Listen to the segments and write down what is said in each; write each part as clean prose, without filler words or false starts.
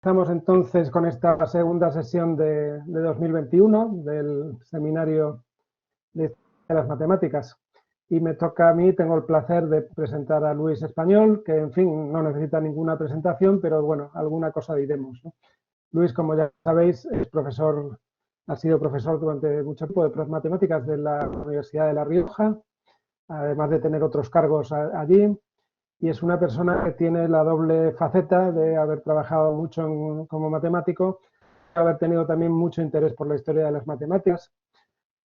Estamos entonces con esta segunda sesión de 2021 del seminario de las matemáticas. Y me toca a mí, tengo el placer de presentar a Luis Español, que en fin no necesita ninguna presentación, pero bueno, alguna cosa diremos, ¿no? Luis, como ya sabéis, es profesor, ha sido profesor durante mucho tiempo de matemáticas de la Universidad de La Rioja, además de tener otros cargos allí. Y es una persona que tiene la doble faceta de haber trabajado mucho como matemático, haber tenido también mucho interés por la historia de las matemáticas.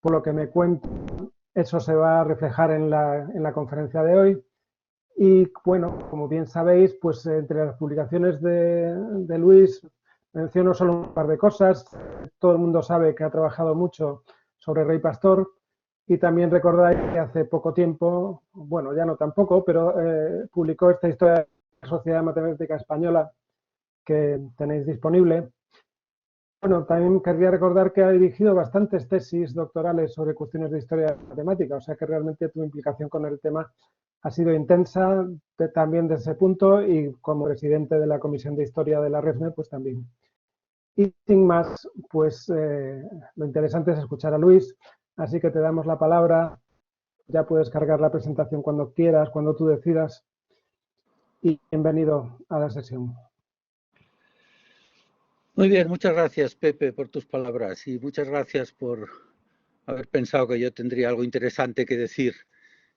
Por lo que me cuento, eso se va a reflejar en la conferencia de hoy. Y bueno, como bien sabéis, pues entre las publicaciones de Luis menciono solo un par de cosas. Todo el mundo sabe que ha trabajado mucho sobre Rey Pastor, y también recordáis que hace poco tiempo, bueno, ya no tampoco, pero publicó esta historia de la Sociedad Matemática Española que tenéis disponible. Bueno, también querría recordar que ha dirigido bastantes tesis doctorales sobre cuestiones de historia de la matemática, o sea que realmente tu implicación con el tema ha sido intensa también desde ese punto, y como presidente de la Comisión de Historia de la REFME, pues también. Y sin más, pues lo interesante es escuchar a Luis, así que te damos la palabra. Ya puedes cargar la presentación cuando quieras, cuando tú decidas. Y bienvenido a la sesión. Muy bien, muchas gracias, Pepe, por tus palabras, y muchas gracias por haber pensado que yo tendría algo interesante que decir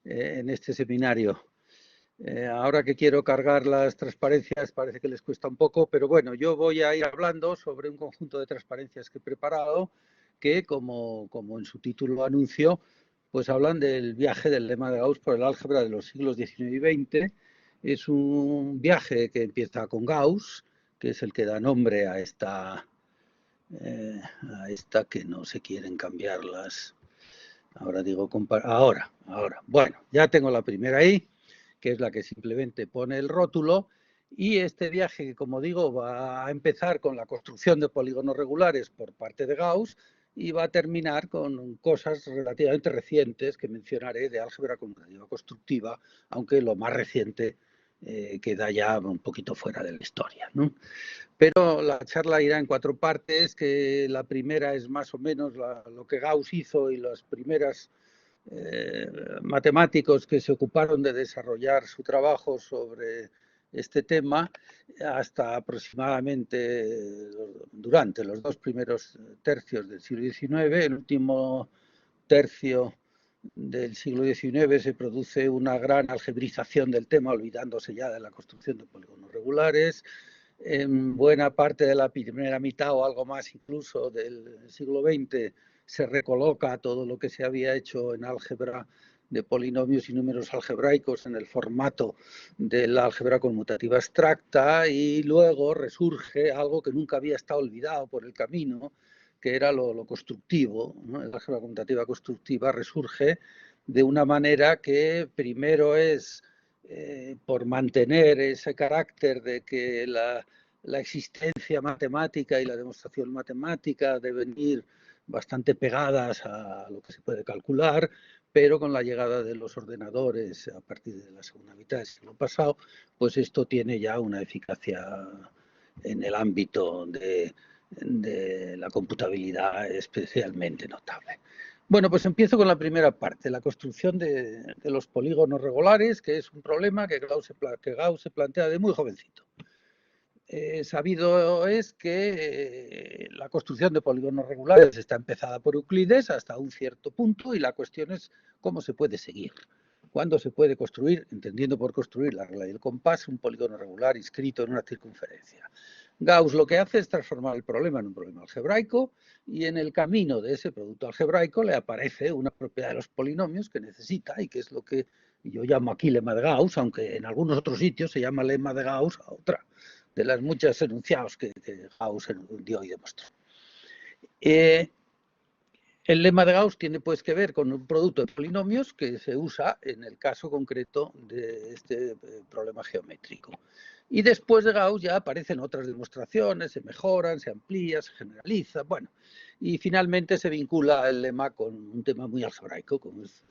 en este seminario. Ahora que quiero cargar las transparencias parece que les cuesta un poco, pero bueno, yo voy a ir hablando sobre un conjunto de transparencias que he preparado que, como en su título anuncio, pues hablan del viaje del lema de Gauss por el álgebra de los siglos XIX y XX. Es un viaje que empieza con Gauss, que es el que da nombre a esta que no se quieren cambiar las... Ahora digo, ahora. Bueno, ya tengo la primera ahí, que es la que simplemente pone el rótulo, y este viaje, como digo, va a empezar con la construcción de polígonos regulares por parte de Gauss y va a terminar con cosas relativamente recientes que mencionaré de álgebra conmutativa constructiva, aunque lo más reciente queda ya un poquito fuera de la historia, ¿no? Pero la charla irá en 4 partes, que la primera es más o menos lo que Gauss hizo y los primeros matemáticos que se ocuparon de desarrollar su trabajo sobre este tema hasta aproximadamente durante los 2 primeros tercios del siglo XIX. El último tercio del siglo XIX se produce una gran algebrización del tema, olvidándose ya de la construcción de polígonos regulares. En buena parte de la primera mitad o algo más incluso del siglo XX se recoloca todo lo que se había hecho en álgebra de polinomios y números algebraicos en el formato de la álgebra conmutativa abstracta, y luego resurge algo que nunca había estado olvidado por el camino, que era lo constructivo, ¿no? La álgebra conmutativa constructiva resurge de una manera que primero es por mantener ese carácter de que la existencia matemática y la demostración matemática deben ir bastante pegadas a lo que se puede calcular, pero con la llegada de los ordenadores a partir de la segunda mitad del siglo pasado, pues esto tiene ya una eficacia en el ámbito de la computabilidad especialmente notable. Bueno, pues empiezo con la primera parte, la construcción de los polígonos regulares, que es un problema que Gauss se plantea de muy jovencito. Sabido es que la construcción de polígonos regulares está empezada por Euclides hasta un cierto punto, y la cuestión es cómo se puede seguir. ¿Cuándo se puede construir, entendiendo por construir la regla del compás, un polígono regular inscrito en una circunferencia? Gauss lo que hace es transformar el problema en un problema algebraico, y en el camino de ese producto algebraico le aparece una propiedad de los polinomios que necesita, y que es lo que yo llamo aquí lema de Gauss, aunque en algunos otros sitios se llama lema de Gauss a otra de las muchas enunciados que Gauss dio y demostró. El lema de Gauss tiene pues que ver con un producto de polinomios que se usa en el caso concreto de este problema geométrico. Y después de Gauss ya aparecen otras demostraciones, se mejoran, se amplían, se generalizan, bueno, y finalmente se vincula el lema con un tema muy algebraico, como es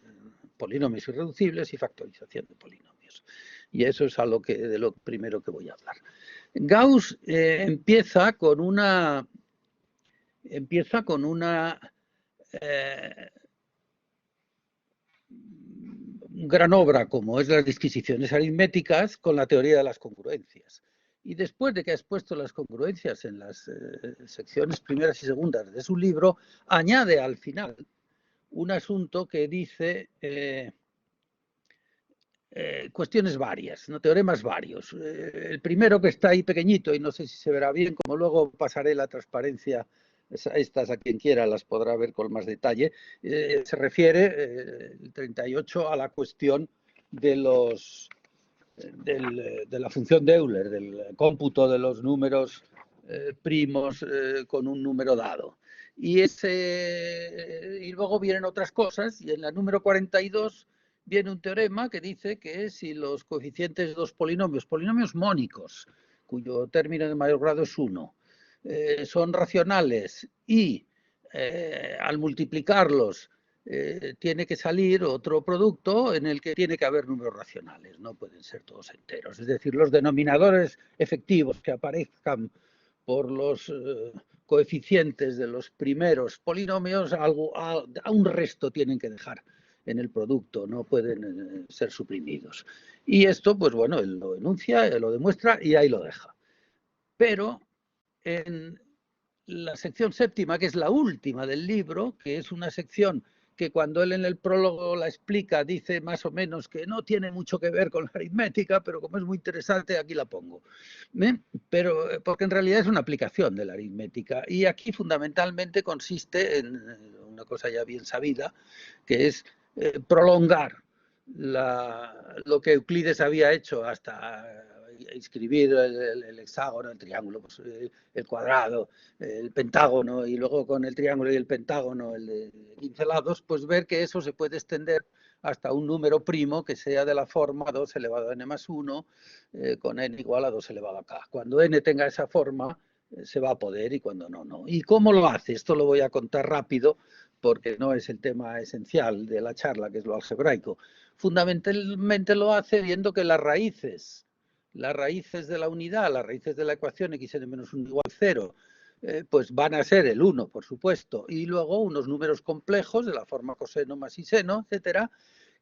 polinomios irreducibles y factorización de polinomios. Y eso es de lo primero que voy a hablar. Gauss empieza con una gran obra como es las disquisiciones aritméticas con la teoría de las congruencias. Y después de que ha expuesto las congruencias en las secciones primeras y segundas de su libro, añade al final un asunto que dice cuestiones varias, ¿no? Teoremas varios. El primero, que está ahí pequeñito y no sé si se verá bien, como luego pasaré la transparencia, estas a quien quiera las podrá ver con más detalle, se refiere, el 38, a la cuestión de la función de Euler, del cómputo de los números primos con un número dado. Y luego vienen otras cosas, y en la número 42 viene un teorema que dice que si los coeficientes de dos polinomios mónicos, cuyo término de mayor grado es 1, son racionales y al multiplicarlos tiene que salir otro producto en el que tiene que haber números racionales, no pueden ser todos enteros. Es decir, los denominadores efectivos que aparezcan por los coeficientes de los primeros polinomios, a un resto tienen que dejar en el producto, no pueden ser suprimidos. Y esto, pues bueno, él lo enuncia, él lo demuestra y ahí lo deja. Pero en la sección séptima, que es la última del libro, que es una sección que cuando él en el prólogo la explica dice más o menos que no tiene mucho que ver con la aritmética, pero como es muy interesante aquí la pongo. Pero porque en realidad es una aplicación de la aritmética y aquí fundamentalmente consiste en una cosa ya bien sabida, que es prolongar lo que Euclides había hecho hasta escribir el hexágono, el triángulo, pues, el cuadrado, el pentágono, y luego con el triángulo y el pentágono, el de 15 lados, pues ver que eso se puede extender hasta un número primo que sea de la forma 2 elevado a n más 1, con n igual a 2 elevado a k. Cuando n tenga esa forma, se va a poder, y cuando no, no. ¿Y cómo lo hace? Esto lo voy a contar rápido porque no es el tema esencial de la charla, que es lo algebraico. Fundamentalmente lo hace viendo que las raíces de la unidad, las raíces de la ecuación xn menos 1 igual 0, pues van a ser el 1, por supuesto, y luego unos números complejos de la forma coseno más y seno, etcétera,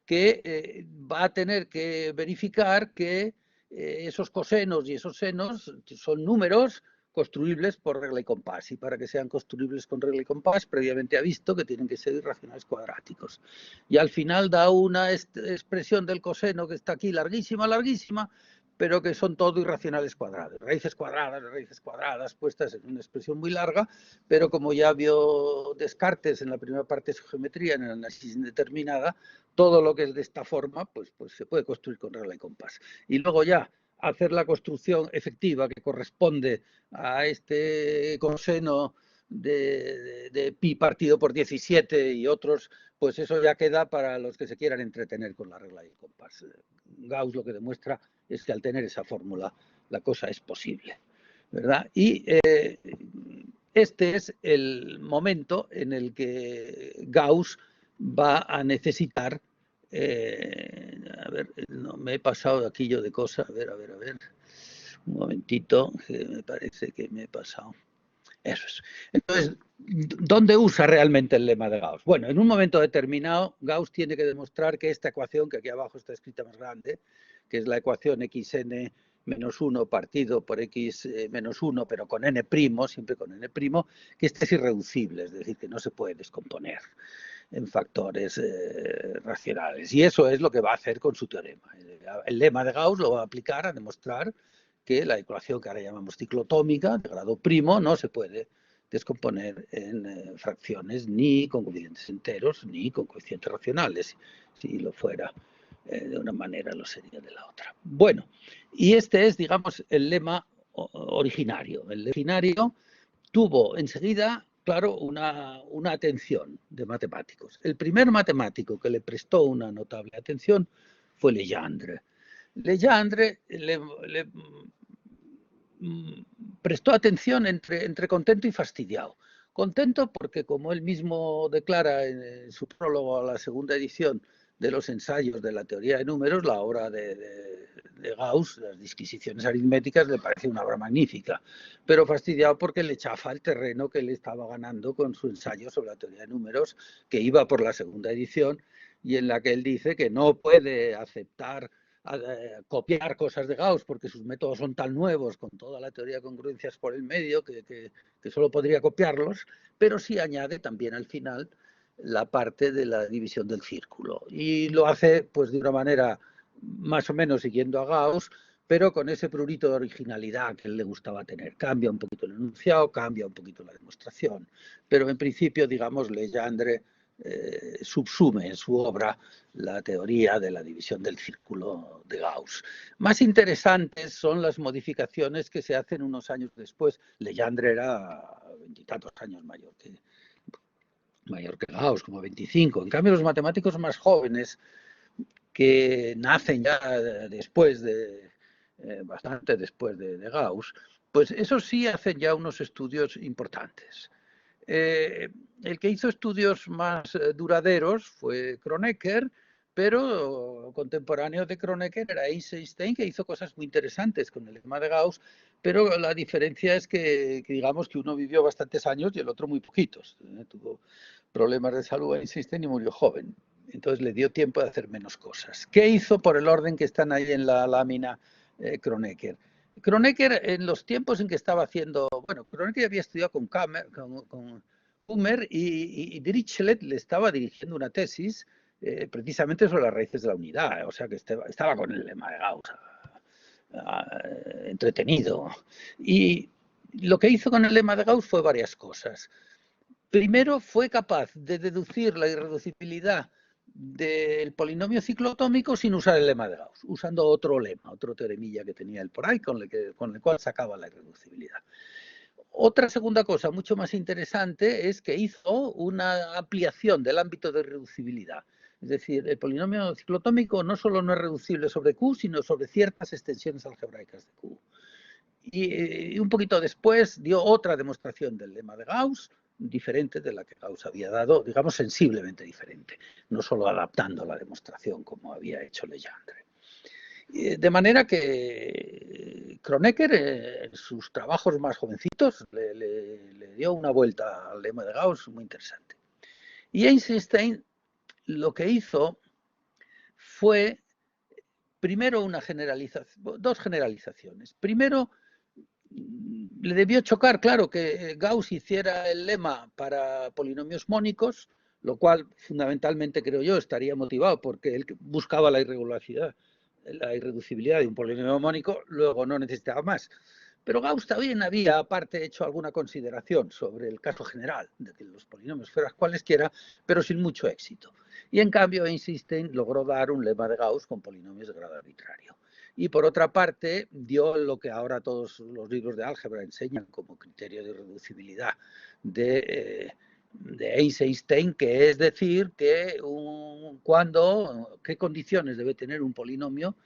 que va a tener que verificar que esos cosenos y esos senos son números construibles por regla y compás, y para que sean construibles con regla y compás previamente ha visto que tienen que ser irracionales cuadráticos. Y al final da una expresión del coseno que está aquí larguísima, larguísima, pero que son todo irracionales cuadradas, raíces cuadradas puestas en una expresión muy larga, pero como ya vio Descartes en la primera parte de su geometría, en el análisis indeterminada, todo lo que es de esta forma, pues se puede construir con regla y compás. Y luego ya hacer la construcción efectiva que corresponde a este coseno de pi partido por 17 y otros, pues eso ya queda para los que se quieran entretener con la regla y el compás. Gauss lo que demuestra es que al tener esa fórmula la cosa es posible, ¿verdad? Y este es el momento en el que Gauss va a necesitar, a ver, no, me he pasado aquí yo de cosa, a ver, un momentito, que me parece que me he pasado. Eso es. Entonces, ¿dónde usa realmente el lema de Gauss? Bueno, en un momento determinado, Gauss tiene que demostrar que esta ecuación, que aquí abajo está escrita más grande, que es la ecuación xn menos 1 partido por x menos 1, pero con n', siempre con n', que este es irreducible, es decir, que no se puede descomponer en factores racionales. Y eso es lo que va a hacer con su teorema. El lema de Gauss lo va a aplicar a demostrar que la ecuación que ahora llamamos ciclotómica, de grado primo, no se puede descomponer en fracciones ni con coeficientes enteros ni con coeficientes racionales. Si lo fuera de una manera, lo sería de la otra. Bueno, y este es, digamos, el lema originario. El originario tuvo enseguida, claro, una atención de matemáticos. El primer matemático que le prestó una notable atención fue Legendre. Legendre le prestó atención entre contento y fastidiado. Contento porque, como él mismo declara en su prólogo a la segunda edición de los ensayos de la teoría de números, la obra de Gauss, las disquisiciones aritméticas, le parece una obra magnífica, pero fastidiado porque le chafa el terreno que le estaba ganando con su ensayo sobre la teoría de números, que iba por la segunda edición, y en la que él dice que no puede aceptar copiar cosas de Gauss porque sus métodos son tan nuevos, con toda la teoría de congruencias por el medio, que solo podría copiarlos, pero sí añade también al final la parte de la división del círculo. Y lo hace pues de una manera más o menos siguiendo a Gauss, pero con ese prurito de originalidad que él le gustaba tener. Cambia un poquito el enunciado, cambia un poquito la demostración, pero en principio, digamos, Legendre subsume en su obra la teoría de la división del círculo de Gauss. Más interesantes son las modificaciones que se hacen unos años después. Legendre era 20 y tantos años mayor que Gauss, como 25. En cambio, los matemáticos más jóvenes, que nacen ya después bastante después de Gauss, pues esos sí hacen ya unos estudios importantes. El que hizo estudios más duraderos fue Kronecker, pero contemporáneo de Kronecker era Eisenstein, que hizo cosas muy interesantes con el lema de Gauss, pero la diferencia es que digamos que uno vivió bastantes años y el otro muy poquitos. Tuvo problemas de salud Eisenstein y murió joven. Entonces le dio tiempo de hacer menos cosas. ¿Qué hizo por el orden que están ahí en la lámina Kronecker? Kronecker, en los tiempos en que estaba haciendo, bueno, Kronecker había estudiado con Kummer y Dirichlet le estaba dirigiendo una tesis precisamente sobre las raíces de la unidad, o sea que estaba con el lema de Gauss entretenido. Y lo que hizo con el lema de Gauss fue varias cosas. Primero, fue capaz de deducir la irreducibilidad del polinomio ciclotómico sin usar el lema de Gauss, usando otro lema, otro teoremilla que tenía él por ahí, con el cual sacaba la irreducibilidad. Otra segunda cosa mucho más interesante es que hizo una ampliación del ámbito de irreducibilidad. Es decir, el polinomio ciclotómico no solo no es reducible sobre Q, sino sobre ciertas extensiones algebraicas de Q. Y un poquito después dio otra demostración del lema de Gauss, diferente de la que Gauss había dado, digamos sensiblemente diferente, no solo adaptando la demostración como había hecho Legendre. De manera que Kronecker, en sus trabajos más jovencitos, le dio una vuelta al lema de Gauss muy interesante. Y Eisenstein lo que hizo fue, primero, dos generalizaciones. Primero, le debió chocar, claro, que Gauss hiciera el lema para polinomios mónicos, lo cual fundamentalmente, creo yo, estaría motivado porque él buscaba la irreducibilidad de un polinomio mónico, luego no necesitaba más. Pero Gauss también había, aparte, hecho alguna consideración sobre el caso general de que los polinomios fueran cualesquiera, pero sin mucho éxito. Y en cambio, Einstein logró dar un lema de Gauss con polinomios de grado arbitrario. Y por otra parte, dio lo que ahora todos los libros de álgebra enseñan como criterio de irreducibilidad de Eisenstein, que es decir, que qué condiciones debe tener un polinomio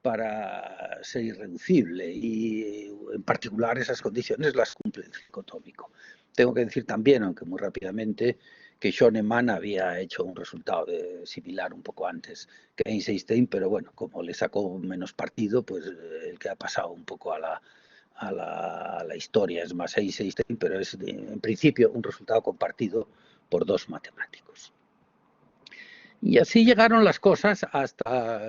para ser irreducible, y en particular esas condiciones las cumple el ciclotómico. Tengo que decir también, aunque muy rápidamente, que Schoenemann había hecho un resultado similar un poco antes que Einstein, pero bueno, como le sacó menos partido, pues el que ha pasado un poco a la historia es más Einstein, pero es en principio un resultado compartido por dos matemáticos. Y así llegaron las cosas hasta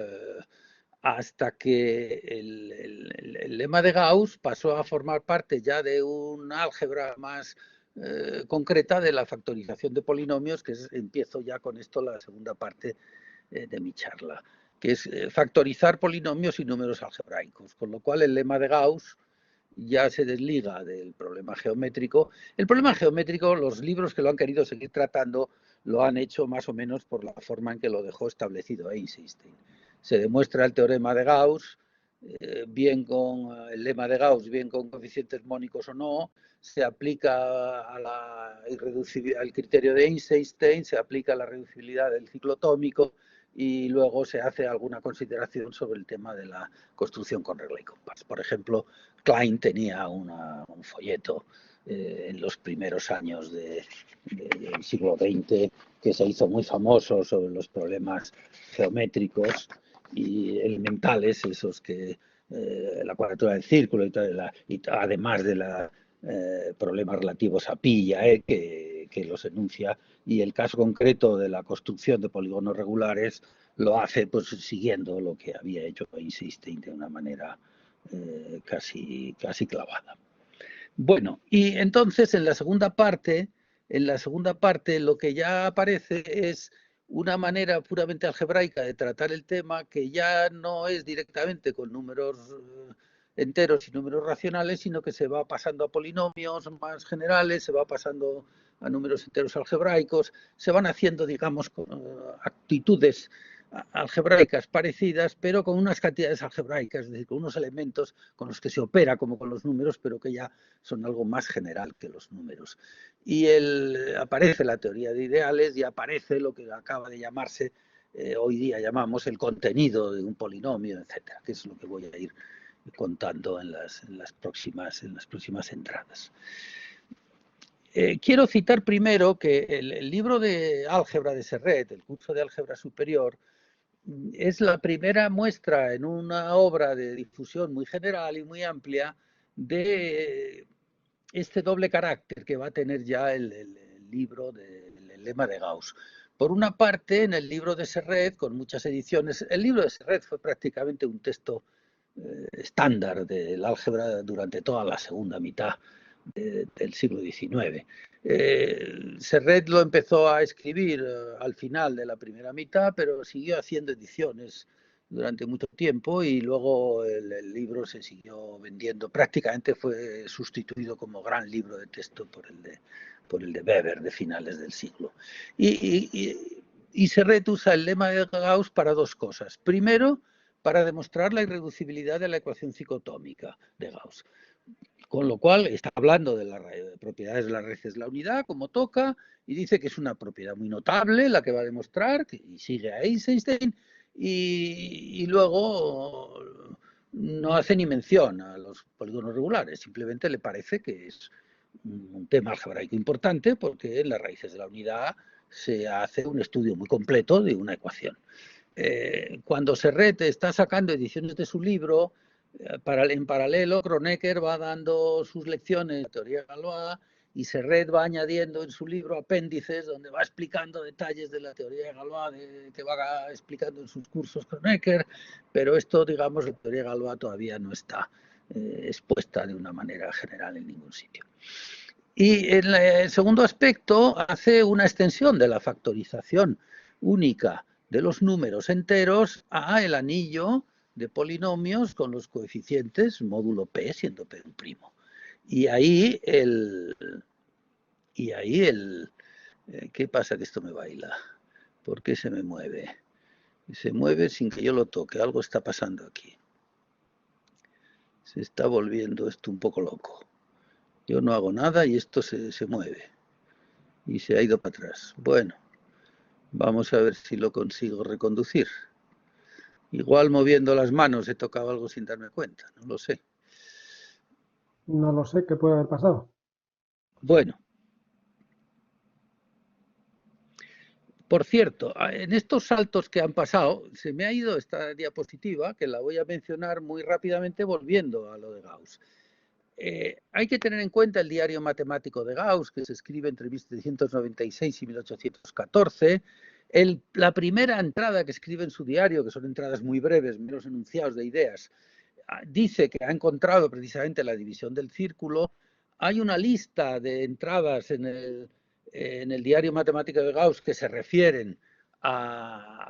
que el lema de Gauss pasó a formar parte ya de un álgebra más concreta de la factorización de polinomios, que empiezo ya con esto la segunda parte de mi charla, que es factorizar polinomios y números algebraicos, con lo cual el lema de Gauss ya se desliga del problema geométrico. El problema geométrico, los libros que lo han querido seguir tratando lo han hecho más o menos por la forma en que lo dejó establecido Einstein. Se demuestra el teorema de Gauss, bien con el lema de Gauss, bien con coeficientes mónicos o no, se aplica al criterio de Einstein, se aplica la reducibilidad del ciclotómico y luego se hace alguna consideración sobre el tema de la construcción con regla y compás. Por ejemplo, Klein tenía un folleto en los primeros años del siglo XX, que se hizo muy famoso sobre los problemas geométricos y elementales, esos que la cuadratura del círculo y además de los problemas relativos a pi y a e que los enuncia, y el caso concreto de la construcción de polígonos regulares lo hace pues siguiendo lo que había hecho Einstein de una manera casi clavada. Bueno, y entonces en la segunda parte lo que ya aparece es una manera puramente algebraica de tratar el tema, que ya no es directamente con números enteros y números racionales, sino que se va pasando a polinomios más generales, se va pasando a números enteros algebraicos, se van haciendo, digamos, actitudes algebraicas parecidas, pero con unas cantidades algebraicas, es decir, con unos elementos con los que se opera como con los números, pero que ya son algo más general que los números. Y aparece la teoría de ideales y aparece lo que acaba de llamarse, hoy día llamamos el contenido de un polinomio, etcétera, que es lo que voy a ir contando en las próximas entradas. Quiero citar primero que el libro de álgebra de Serret, el curso de álgebra superior, es la primera muestra en una obra de difusión muy general y muy amplia de este doble carácter que va a tener ya el libro del lema de Gauss. Por una parte, en el libro de Serret, con muchas ediciones, el libro de Serret fue prácticamente un texto estándar del álgebra durante toda la segunda mitad del siglo XIX. Serret lo empezó a escribir al final de la primera mitad, pero siguió haciendo ediciones durante mucho tiempo y luego el libro se siguió vendiendo. Prácticamente fue sustituido como gran libro de texto por el de Weber de finales del siglo. Y Serret usa el lema de Gauss para dos cosas. Primero, para demostrar la irreducibilidad de la ecuación cicotómica de Gauss. Con lo cual está hablando de las propiedades de las raíces de la unidad, como toca, y dice que es una propiedad muy notable la que va a demostrar, y sigue a Einstein, y luego no hace ni mención a los polígonos regulares, simplemente le parece que es un tema algebraico importante porque en las raíces de la unidad se hace un estudio muy completo de una ecuación. Cuando Serret está sacando ediciones de su libro, en paralelo, Kronecker va dando sus lecciones de teoría de Galois y Serret va añadiendo en su libro apéndices donde va explicando detalles de la teoría de Galois que va explicando en sus cursos Kronecker, pero esto, digamos, la teoría de Galois todavía no está expuesta de una manera general en ningún sitio. Y en el segundo aspecto hace una extensión de la factorización única de los números enteros a el anillo de polinomios con los coeficientes módulo p siendo p un primo. Y ahí ¿qué pasa que esto me baila? ¿Por qué se me mueve? Se mueve sin que yo lo toque, algo está pasando aquí. Se está volviendo esto un poco loco. Yo no hago nada y esto se mueve. Y se ha ido para atrás. Bueno, vamos a ver si lo consigo reconducir. Igual moviendo las manos he tocado algo sin darme cuenta, no lo sé. No lo sé, ¿qué puede haber pasado? Bueno. Por cierto, en estos saltos que han pasado, se me ha ido esta diapositiva, que la voy a mencionar muy rápidamente volviendo a lo de Gauss. Hay que tener en cuenta el diario matemático de Gauss, que se escribe entre 1796 y 1814. La primera entrada que escribe en su diario, que son entradas muy breves, meros enunciados de ideas, dice que ha encontrado precisamente la división del círculo. Hay una lista de entradas en el diario matemático de Gauss que se refieren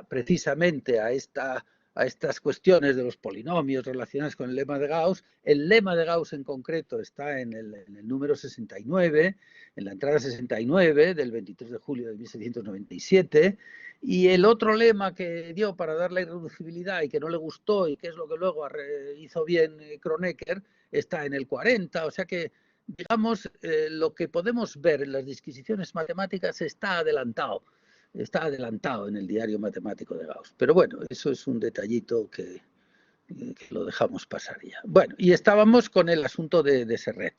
precisamente a estas cuestiones de los polinomios relacionadas con el lema de Gauss. El lema de Gauss en concreto está en el número 69, en la entrada 69 del 23 de julio de 1797, y el otro lema que dio para dar la irreducibilidad y que no le gustó y que es lo que luego hizo bien Kronecker, está en el 40, o sea que digamos, lo que podemos ver en las disquisiciones matemáticas está adelantado en el diario matemático de Gauss. Pero bueno, eso es un detallito que lo dejamos pasar ya. Bueno, y estábamos con el asunto de Serret.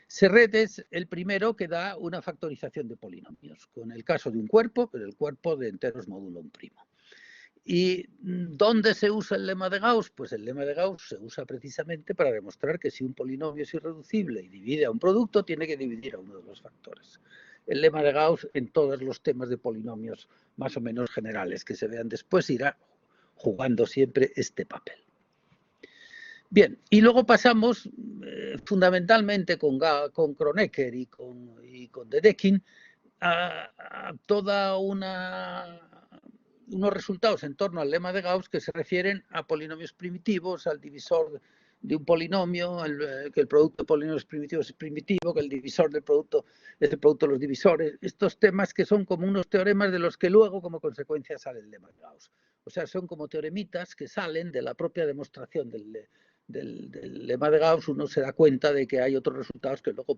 Serret es el primero que da una factorización de polinomios, con el caso de un cuerpo, pero el cuerpo de enteros módulo un primo. ¿Y dónde se usa el lema de Gauss? Pues el lema de Gauss se usa precisamente para demostrar que si un polinomio es irreducible y divide a un producto, tiene que dividir a uno de los factores. El lema de Gauss en todos los temas de polinomios más o menos generales que se vean después irá jugando siempre este papel. Bien, y luego pasamos fundamentalmente con Kronecker y con Dedekind a toda unos resultados en torno al lema de Gauss que se refieren a polinomios primitivos, al divisor de un polinomio, que el producto de polinomios primitivos es primitivo, que el divisor del producto es el producto de los divisores. Estos temas que son como unos teoremas de los que luego como consecuencia sale el lema de Gauss. O sea, son como teoremitas que salen de la propia demostración del lema de Gauss. Uno se da cuenta de que hay otros resultados que luego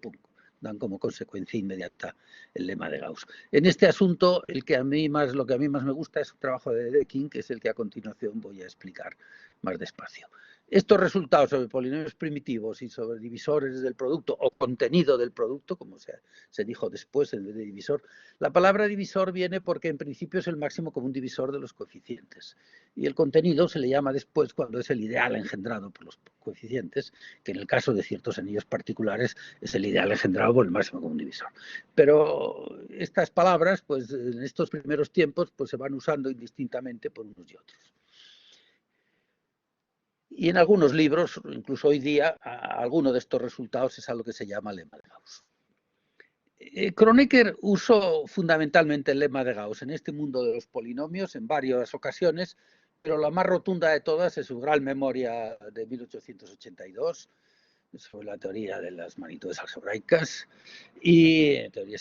dan como consecuencia inmediata el lema de Gauss. En este asunto, lo que a mí más me gusta es un trabajo de Dedekind, que es el que a continuación voy a explicar más despacio. Estos resultados sobre polinomios primitivos y sobre divisores del producto o contenido del producto, como se dijo después en vez de divisor, la palabra divisor viene porque en principio es el máximo común divisor de los coeficientes y el contenido se le llama después cuando es el ideal engendrado por los coeficientes, que en el caso de ciertos anillos particulares es el ideal engendrado por el máximo común divisor. Pero estas palabras, pues en estos primeros tiempos, pues se van usando indistintamente por unos y otros. Y en algunos libros, incluso hoy día, alguno de estos resultados es algo que se llama lema de Gauss. Kronecker usó fundamentalmente el lema de Gauss en este mundo de los polinomios en varias ocasiones, pero la más rotunda de todas es su gran memoria de 1882 sobre la teoría de las magnitudes algebraicas y la teoría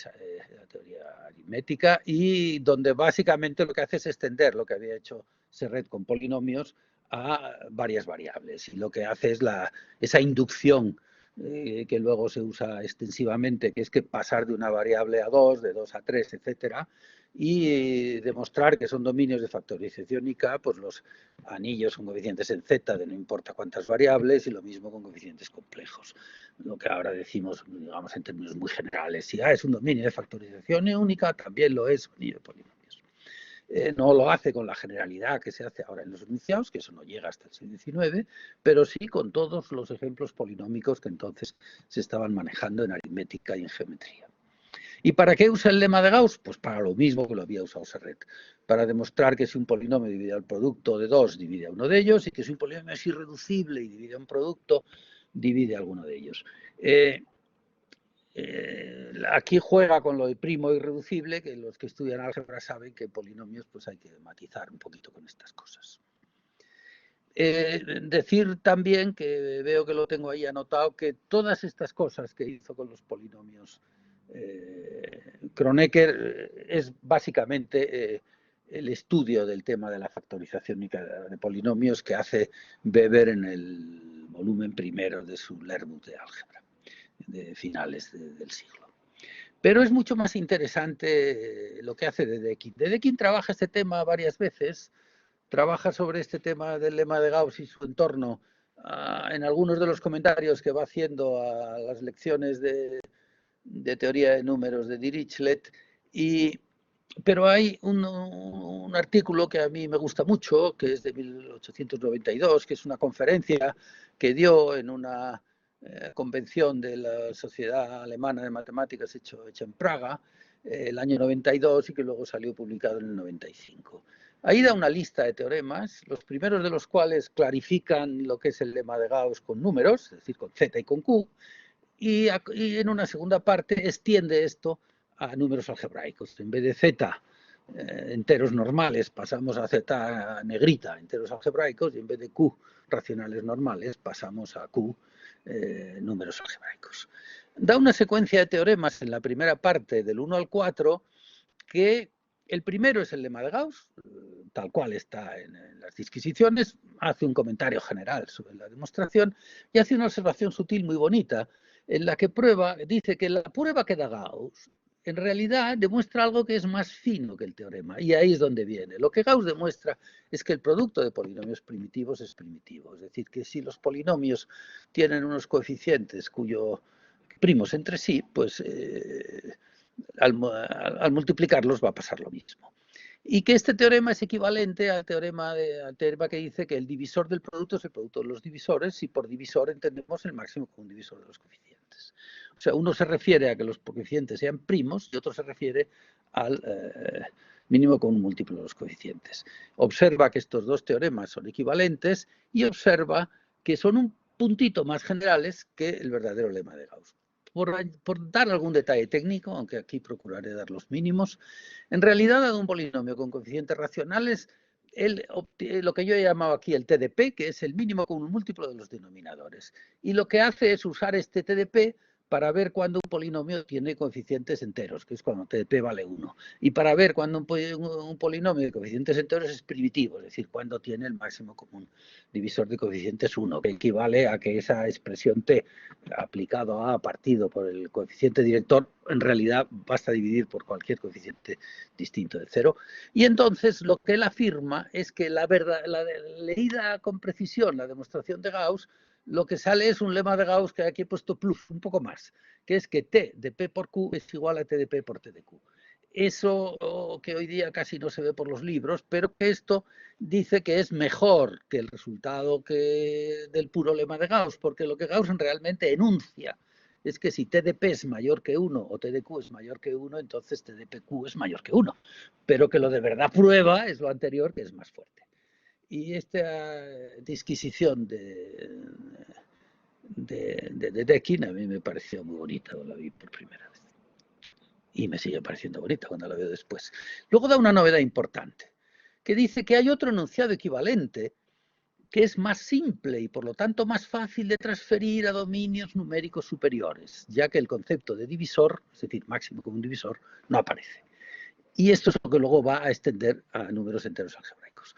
aritmética, y donde básicamente lo que hace es extender lo que había hecho Serret con polinomios a varias variables, y lo que hace es esa inducción que luego se usa extensivamente, que es que pasar de una variable a dos, de 2 a 3, etcétera, y demostrar que son dominios de factorización IK, pues los anillos con coeficientes en Z de no importa cuántas variables, y lo mismo con coeficientes complejos. Lo que ahora decimos, digamos en términos muy generales, si A es un dominio de factorización única, también lo es un dominio de polinomios. No lo hace con la generalidad que se hace ahora en los enunciados, que eso no llega hasta el siglo XIX, pero sí con todos los ejemplos polinómicos que entonces se estaban manejando en aritmética y en geometría. ¿Y para qué usa el lema de Gauss? Pues para lo mismo que lo había usado Serret, para demostrar que si un polinomio divide al producto de dos, divide a uno de ellos, y que si un polinomio es irreducible y divide a un producto, divide a alguno de ellos. Aquí juega con lo de primo irreducible, que los que estudian álgebra saben que polinomios pues hay que matizar un poquito con estas cosas. Decir también, que veo que lo tengo ahí anotado, que todas estas cosas que hizo con los polinomios Kronecker es básicamente el estudio del tema de la factorización de polinomios que hace Weber en el volumen primero de su Lehrbuch de álgebra, de finales del siglo. Pero es mucho más interesante lo que hace Dedekind. Dedekind trabaja este tema varias veces, trabaja sobre este tema del lema de Gauss y su entorno en algunos de los comentarios que va haciendo a las lecciones de teoría de números de Dirichlet, pero hay un artículo que a mí me gusta mucho, que es de 1892, que es una conferencia que dio en una convención de la Sociedad Alemana de Matemáticas hecha en Praga el año 92 y que luego salió publicado en el 95. Ahí da una lista de teoremas, los primeros de los cuales clarifican lo que es el lema de Gauss con números, es decir, con Z y con Q, y en una segunda parte extiende esto a números algebraicos. En vez de Z enteros normales pasamos a Z negrita, enteros algebraicos, y en vez de Q racionales normales pasamos a Q números algebraicos. Da una secuencia de teoremas en la primera parte del 1 al 4 que el primero es el lema de Gauss, tal cual está en las disquisiciones, hace un comentario general sobre la demostración y hace una observación sutil muy bonita en la que dice que la prueba que da Gauss en realidad demuestra algo que es más fino que el teorema, y ahí es donde viene. Lo que Gauss demuestra es que el producto de polinomios primitivos es primitivo, es decir, que si los polinomios tienen unos coeficientes primos entre sí, pues al multiplicarlos va a pasar lo mismo. Y que este teorema es equivalente al teorema que dice que el divisor del producto es el producto de los divisores, y por divisor entendemos el máximo común divisor de los coeficientes. O sea, uno se refiere a que los coeficientes sean primos y otro se refiere al mínimo común múltiplo de los coeficientes. Observa que estos dos teoremas son equivalentes y observa que son un puntito más generales que el verdadero lema de Gauss. Por dar algún detalle técnico, aunque aquí procuraré dar los mínimos, en realidad, dado un polinomio con coeficientes racionales, lo que yo he llamado aquí el TDP, que es el mínimo común múltiplo de los denominadores. Y lo que hace es usar este TDP para ver cuándo un polinomio tiene coeficientes enteros, que es cuando TDP vale 1. Y para ver cuándo un polinomio de coeficientes enteros es primitivo, es decir, cuándo tiene el máximo común divisor de coeficientes 1, que equivale a que esa expresión T aplicado a partido por el coeficiente director, en realidad basta dividir por cualquier coeficiente distinto de 0. Y entonces lo que él afirma es que leída con precisión la demostración de Gauss, lo que sale es un lema de Gauss que aquí he puesto plus, un poco más, que es que T de P por Q es igual a T de P por T de Q. Eso que hoy día casi no se ve por los libros, pero que esto dice que es mejor que el resultado del puro lema de Gauss, porque lo que Gauss realmente enuncia es que si T de P es mayor que 1 o T de Q es mayor que 1, entonces T de PQ es mayor que 1. Pero que lo de verdad prueba es lo anterior, que es más fuerte. Y esta disquisición de Dedekind a mí me pareció muy bonita cuando la vi por primera vez. Y me sigue pareciendo bonita cuando la veo después. Luego da una novedad importante, que dice que hay otro enunciado equivalente que es más simple y por lo tanto más fácil de transferir a dominios numéricos superiores, ya que el concepto de divisor, es decir, máximo común divisor, no aparece. Y esto es lo que luego va a extender a números enteros algebraicos.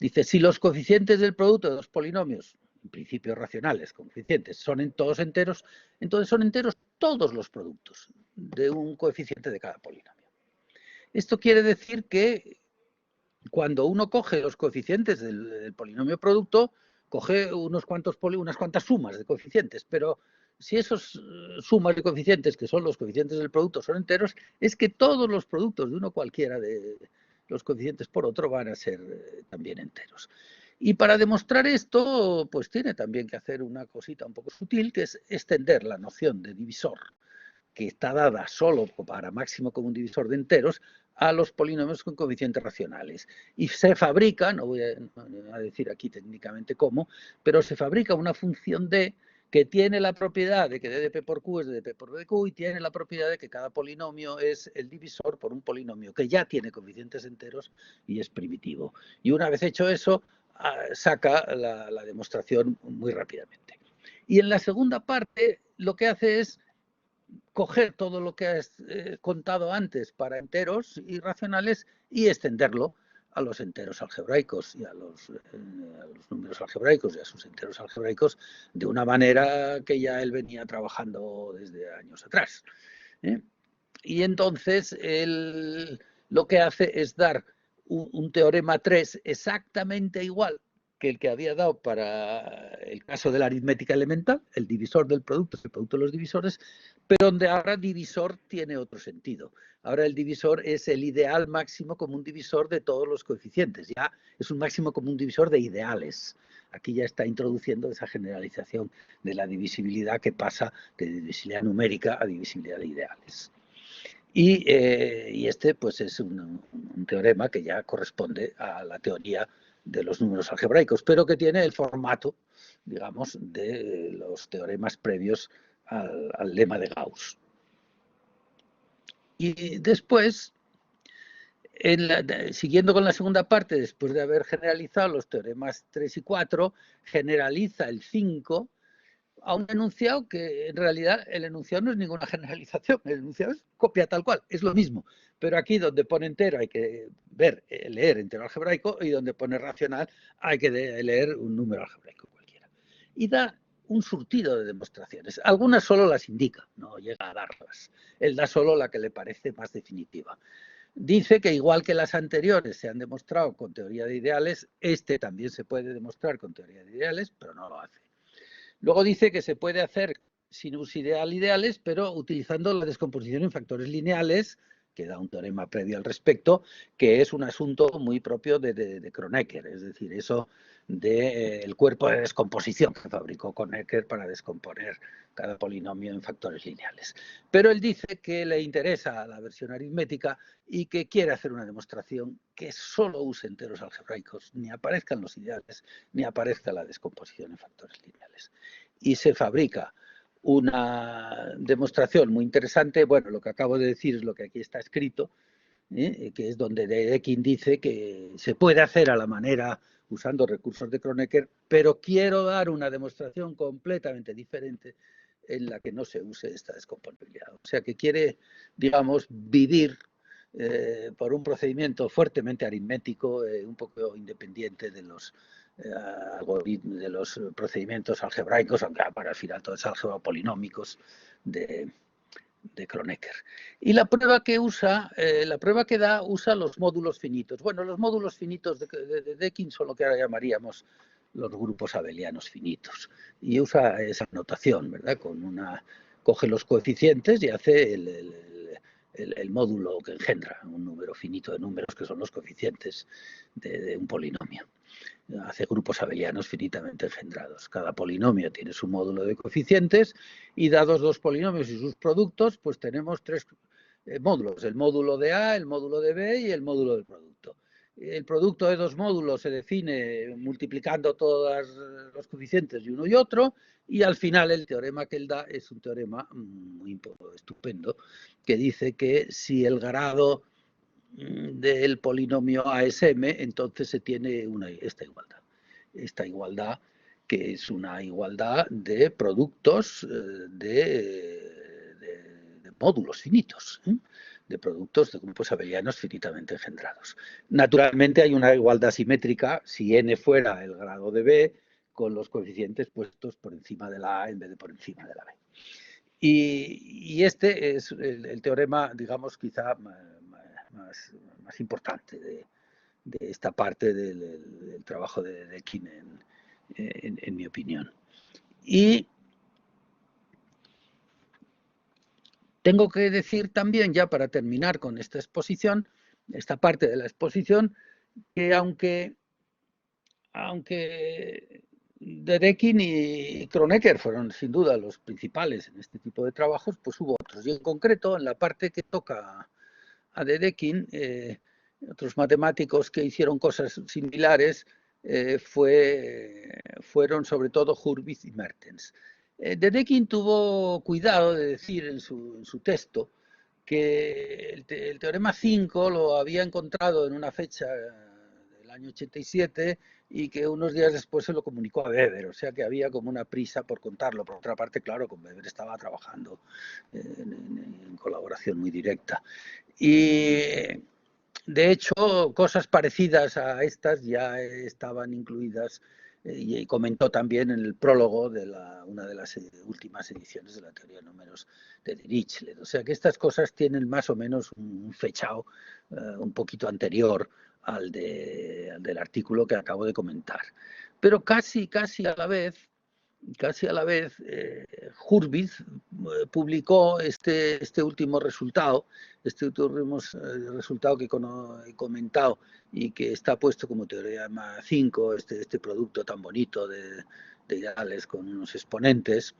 Dice, si los coeficientes del producto de dos polinomios, en principio racionales, coeficientes, son todos enteros, entonces son enteros todos los productos de un coeficiente de cada polinomio. Esto quiere decir que cuando uno coge los coeficientes del polinomio producto, coge unas cuantas sumas de coeficientes, pero si esas sumas de coeficientes, que son los coeficientes del producto, son enteros, es que todos los productos de uno cualquiera de los coeficientes por otro van a ser también enteros. Y para demostrar esto, pues tiene también que hacer una cosita un poco sutil, que es extender la noción de divisor, que está dada solo para máximo común divisor de enteros, a los polinomios con coeficientes racionales. Y se fabrica, no voy a decir aquí técnicamente cómo, pero se fabrica una función D que tiene la propiedad de que D de P por Q es D de P por D de Q, y tiene la propiedad de que cada polinomio es el divisor por un polinomio que ya tiene coeficientes enteros y es primitivo. Y una vez hecho eso, saca la demostración muy rápidamente. Y en la segunda parte lo que hace es coger todo lo que has contado antes para enteros irracionales y extenderlo a los enteros algebraicos y a los números algebraicos y a sus enteros algebraicos de una manera que ya él venía trabajando desde años atrás. Y entonces él lo que hace es dar un teorema 3 exactamente igual que el que había dado para el caso de la aritmética elemental, el divisor del producto es el producto de los divisores, pero donde ahora divisor tiene otro sentido. Ahora el divisor es el ideal máximo común divisor de todos los coeficientes, ya es un máximo común divisor de ideales. Aquí ya está introduciendo esa generalización de la divisibilidad que pasa de divisibilidad numérica a divisibilidad de ideales. Y este pues es un teorema que ya corresponde a la teoría de los números algebraicos, pero que tiene el formato, digamos, de los teoremas previos al lema de Gauss. Y después, siguiendo con la segunda parte, después de haber generalizado los teoremas 3 y 4, generaliza el 5 a un enunciado que en realidad el enunciado no es ninguna generalización, el enunciado es copia tal cual, es lo mismo, pero aquí donde pone entero hay que leer entero algebraico, y donde pone racional hay que leer un número algebraico cualquiera. Y da un surtido de demostraciones, algunas solo las indica, no llega a darlas, él da solo la que le parece más definitiva. Dice que igual que las anteriores se han demostrado con teoría de ideales, este también se puede demostrar con teoría de ideales, pero no lo hace. Luego dice que se puede hacer ideales, pero utilizando la descomposición en factores lineales, que da un teorema previo al respecto, que es un asunto muy propio de Kronecker, es decir, eso del cuerpo de descomposición que fabricó Kronecker para descomponer cada polinomio en factores lineales. Pero él dice que le interesa la versión aritmética y que quiere hacer una demostración que solo use enteros algebraicos, ni aparezcan los ideales, ni aparezca la descomposición en factores lineales. Y se fabrica una demostración muy interesante. Bueno, lo que acabo de decir es lo que aquí está escrito, que es donde Dedekind dice que se puede hacer a la manera usando recursos de Kronecker, pero quiero dar una demostración completamente diferente en la que no se use esta descomponibilidad. O sea, que quiere, digamos, vivir por un procedimiento fuertemente aritmético, un poco independiente de los algoritmos, de los procedimientos algebraicos, aunque para el final todo es álgebra polinómicos de Kronecker. Y la prueba que usa, la prueba que da, usa los módulos finitos. Bueno, los módulos finitos de Dedekind son lo que ahora llamaríamos los grupos abelianos finitos. Y usa esa notación, ¿verdad? Coge los coeficientes y hace el módulo que engendra un número finito de números que son los coeficientes de un polinomio. Hace grupos abelianos finitamente engendrados. Cada polinomio tiene su módulo de coeficientes y dados dos polinomios y sus productos, pues tenemos tres módulos, el módulo de A, el módulo de B y el módulo del producto. El producto de dos módulos se define multiplicando todos los coeficientes de uno y otro, y al final el teorema que él da es un teorema muy estupendo, que dice que si el grado del polinomio A es m, entonces se tiene esta igualdad. Esta igualdad que es una igualdad de productos de módulos finitos, de productos de grupos abelianos finitamente engendrados. Naturalmente hay una igualdad simétrica si n fuera el grado de b, con los coeficientes puestos por encima de la a en vez de por encima de la b. Y este es el teorema, digamos, quizá más importante de esta parte del trabajo de Dedekind, en mi opinión. Y tengo que decir también, ya para terminar con esta exposición, esta parte de la exposición, que aunque Dedekind y Kronecker fueron sin duda los principales en este tipo de trabajos, pues hubo otros. Y en concreto, en la parte que toca a Dedekind, otros matemáticos que hicieron cosas similares fueron sobre todo Hurwitz y Mertens. Dedekind tuvo cuidado de decir en su texto que el teorema 5 lo había encontrado en una fecha del año 87 y que unos días después se lo comunicó a Weber, o sea que había como una prisa por contarlo. Por otra parte, claro, con Weber estaba trabajando en colaboración muy directa. Y de hecho, cosas parecidas a estas ya estaban incluidas y comentó también en el prólogo de una de las últimas ediciones de la teoría de números de Dirichlet. O sea que estas cosas tienen más o menos un fechado un poquito anterior al del artículo que acabo de comentar. Pero casi a la vez, Hurwitz publicó este último resultado, que he comentado y que está puesto como teorema 5, este producto tan bonito de ideales con unos exponentes.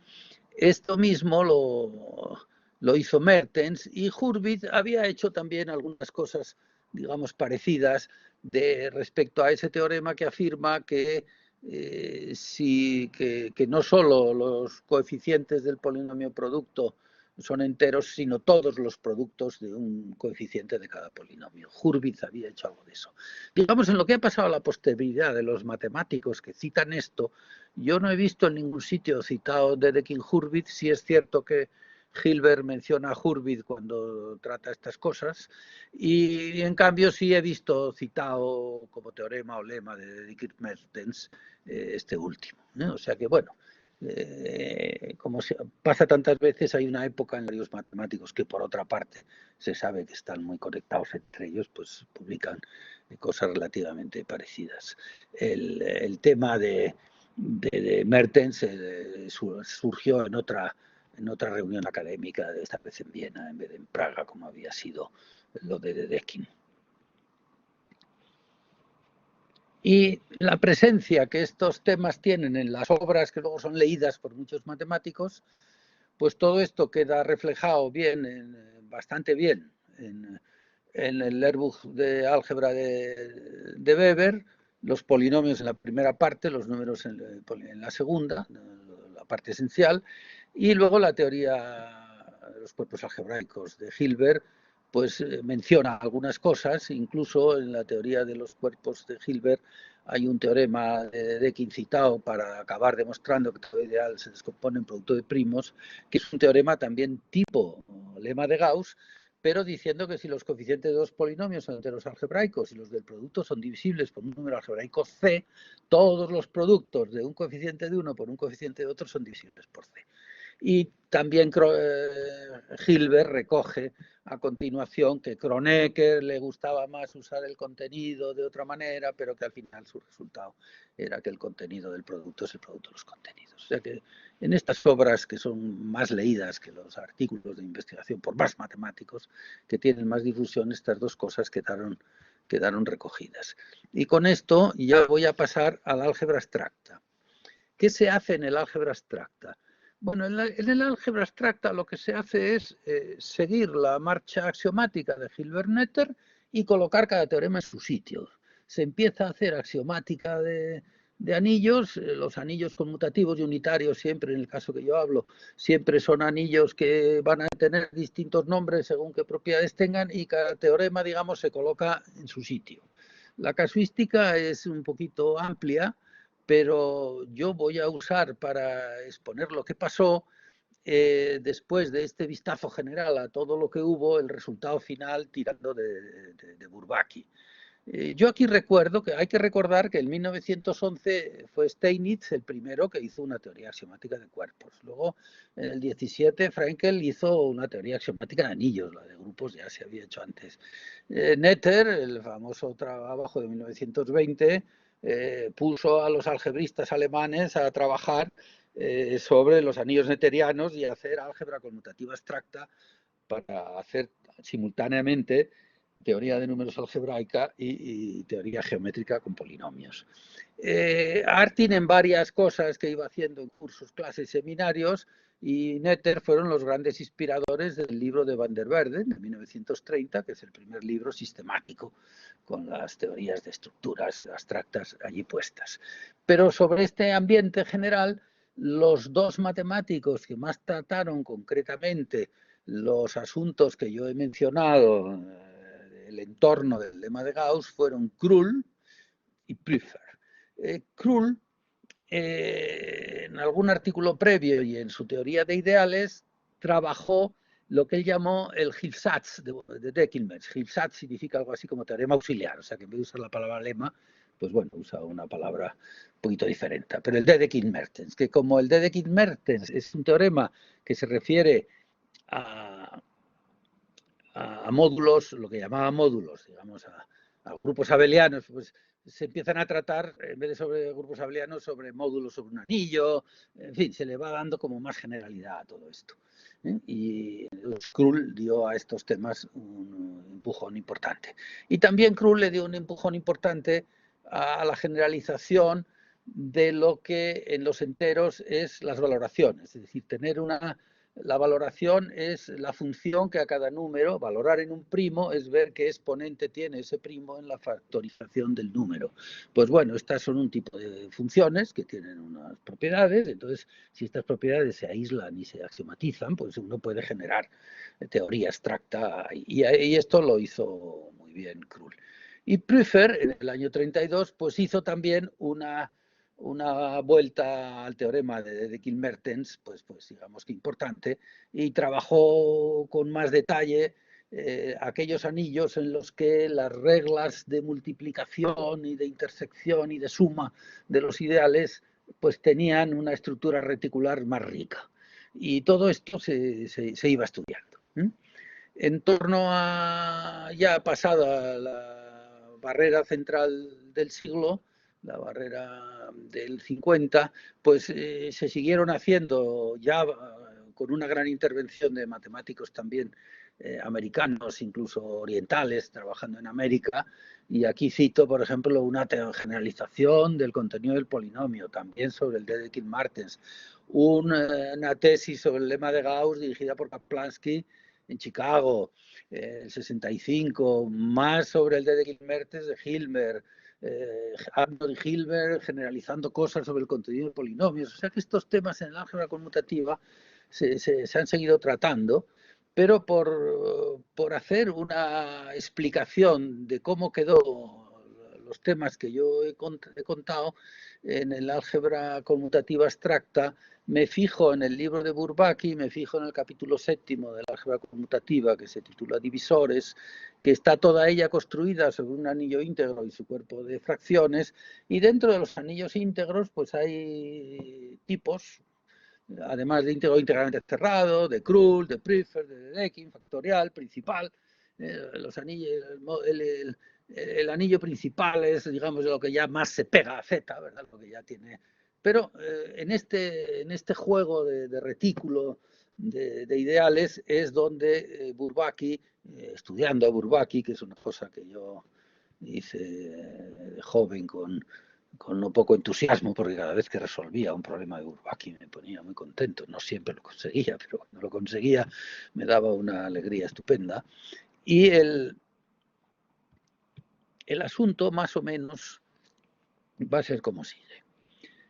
Esto mismo lo hizo Mertens, y Hurwitz había hecho también algunas cosas, digamos, parecidas respecto a ese teorema que afirma que que no solo los coeficientes del polinomio producto son enteros, sino todos los productos de un coeficiente de cada polinomio. Hurwitz había hecho algo de eso. Digamos, en lo que ha pasado a la posteridad de los matemáticos que citan esto, yo no he visto en ningún sitio citado Dedekind-Hurwitz. Sí es cierto que Hilbert menciona a Hurwitz cuando trata estas cosas, y en cambio sí he visto citado como teorema o lema de Dedekind-Mertens este último. O sea que, bueno, como pasa tantas veces, hay una época en varios matemáticos que, por otra parte, se sabe que están muy conectados entre ellos, pues publican cosas relativamente parecidas. El tema de Mertens surgió en otra en otra reunión académica, esta vez en Viena en vez de en Praga, como había sido lo de Dedekind. Y la presencia que estos temas tienen en las obras que luego son leídas por muchos matemáticos, pues todo esto queda reflejado bien, bastante bien, en el Lehrbuch de álgebra de Weber, los polinomios en la primera parte, los números en la segunda, la parte esencial, y luego la teoría de los cuerpos algebraicos de Hilbert, pues menciona algunas cosas, incluso en la teoría de los cuerpos de Hilbert hay un teorema de Dedekind citado para acabar demostrando que todo ideal se descompone en producto de primos, que es un teorema también tipo lema de Gauss, pero diciendo que si los coeficientes de dos polinomios son enteros algebraicos y los del producto son divisibles por un número algebraico C, todos los productos de un coeficiente de uno por un coeficiente de otro son divisibles por C. Y también Hilbert recoge a continuación que Kronecker le gustaba más usar el contenido de otra manera, pero que al final su resultado era que el contenido del producto es el producto de los contenidos. O sea que en estas obras que son más leídas que los artículos de investigación por más matemáticos, que tienen más difusión, estas dos cosas quedaron recogidas. Y con esto ya voy a pasar al álgebra abstracta. ¿Qué se hace en el álgebra abstracta? Bueno, en el álgebra abstracta lo que se hace es seguir la marcha axiomática de Hilbert-Netter y colocar cada teorema en su sitio. Se empieza a hacer axiomática de anillos, los anillos conmutativos y unitarios siempre, en el caso que yo hablo, siempre son anillos que van a tener distintos nombres según qué propiedades tengan y cada teorema, digamos, se coloca en su sitio. La casuística es un poquito amplia, pero yo voy a usar para exponer lo que pasó, después de este vistazo general a todo lo que hubo, el resultado final tirando de Bourbaki. Yo aquí recuerdo que hay que recordar que en 1911 fue Steinitz el primero que hizo una teoría axiomática de cuerpos. Luego, en el 17, Frenkel hizo una teoría axiomática de anillos, la de grupos ya se había hecho antes. Netter, el famoso trabajo de 1920, puso a los algebristas alemanes a trabajar sobre los anillos netterianos y hacer álgebra conmutativa abstracta para hacer simultáneamente teoría de números algebraica y teoría geométrica con polinomios. Artin en varias cosas que iba haciendo en cursos, clases, seminarios, y Netter fueron los grandes inspiradores del libro de Van der Waerden de 1930, que es el primer libro sistemático con las teorías de estructuras abstractas allí puestas. Pero sobre este ambiente general, los dos matemáticos que más trataron concretamente los asuntos que yo he mencionado, el entorno del lema de Gauss, fueron Krull y Prüfer. Krull, en algún artículo previo y en su teoría de ideales, trabajó lo que él llamó el Hilfsatz de Dedekind-Mertens. Hilfsatz significa algo así como teorema auxiliar, o sea que en vez de usar la palabra lema, pues bueno, usa una palabra un poquito diferente. Pero el Dedekind-Mertens, que como el Dedekind-Mertens es un teorema que se refiere a módulos, lo que llamaba módulos, digamos, a grupos abelianos, pues se empiezan a tratar, en vez de sobre grupos abelianos, sobre módulos sobre un anillo, en fin, se le va dando como más generalidad a todo esto. Y Krull dio a estos temas un empujón importante. Y también Krull le dio un empujón importante a la generalización de lo que en los enteros es las valoraciones, es decir, tener la valoración es la función que a cada número, valorar en un primo, es ver qué exponente tiene ese primo en la factorización del número. Pues bueno, estas son un tipo de funciones que tienen unas propiedades, entonces si estas propiedades se aíslan y se axiomatizan, pues uno puede generar teoría abstracta y esto lo hizo muy bien Krull. Y Prüfer, en el año 32, pues hizo también una vuelta al teorema de Dedekind-Mertens, pues digamos que importante, y trabajó con más detalle aquellos anillos en los que las reglas de multiplicación y de intersección y de suma de los ideales pues tenían una estructura reticular más rica. Y todo esto se iba estudiando. En torno a ya pasada la barrera central del siglo, la barrera del 50, pues se siguieron haciendo ya con una gran intervención de matemáticos también americanos, incluso orientales, trabajando en América. Y aquí cito, por ejemplo, una generalización del contenido del polinomio, también sobre el Dedekind-Martens, una tesis sobre el lema de Gauss dirigida por Kaplansky en Chicago, el 65, más sobre el Dedekind-Mertens de Hilbert, Arnold y Hilbert generalizando cosas sobre el contenido de polinomios. O sea que estos temas en el álgebra conmutativa se han seguido tratando, pero por hacer una explicación de cómo quedó los temas que yo he contado en el álgebra conmutativa abstracta, me fijo en el libro de Bourbaki, me fijo en el capítulo 7 de la álgebra conmutativa, que se titula Divisores, que está toda ella construida sobre un anillo íntegro y su cuerpo de fracciones, y dentro de los anillos íntegros pues hay tipos, además de íntegro íntegramente cerrado, de Krull, de Prüfer, de Dedekind, factorial, principal. Los anillos, el anillo principal es, digamos, lo que ya más se pega a Z, ¿verdad? Lo que ya tiene. Pero en este juego de retículo de ideales es donde Bourbaki, estudiando a Bourbaki, que es una cosa que yo hice de joven con no poco entusiasmo, porque cada vez que resolvía un problema de Bourbaki me ponía muy contento. No siempre lo conseguía, pero cuando lo conseguía me daba una alegría estupenda. Y el asunto, más o menos, va a ser como sigue.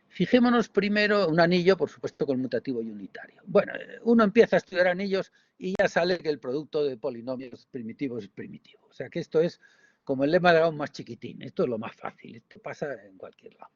Fijémonos primero un anillo, por supuesto, conmutativo y unitario. Bueno, uno empieza a estudiar anillos y ya sale que el producto de polinomios primitivos es primitivo. O sea que esto es como el lema de Gauss más chiquitín. Esto es lo más fácil. Esto pasa en cualquier lado.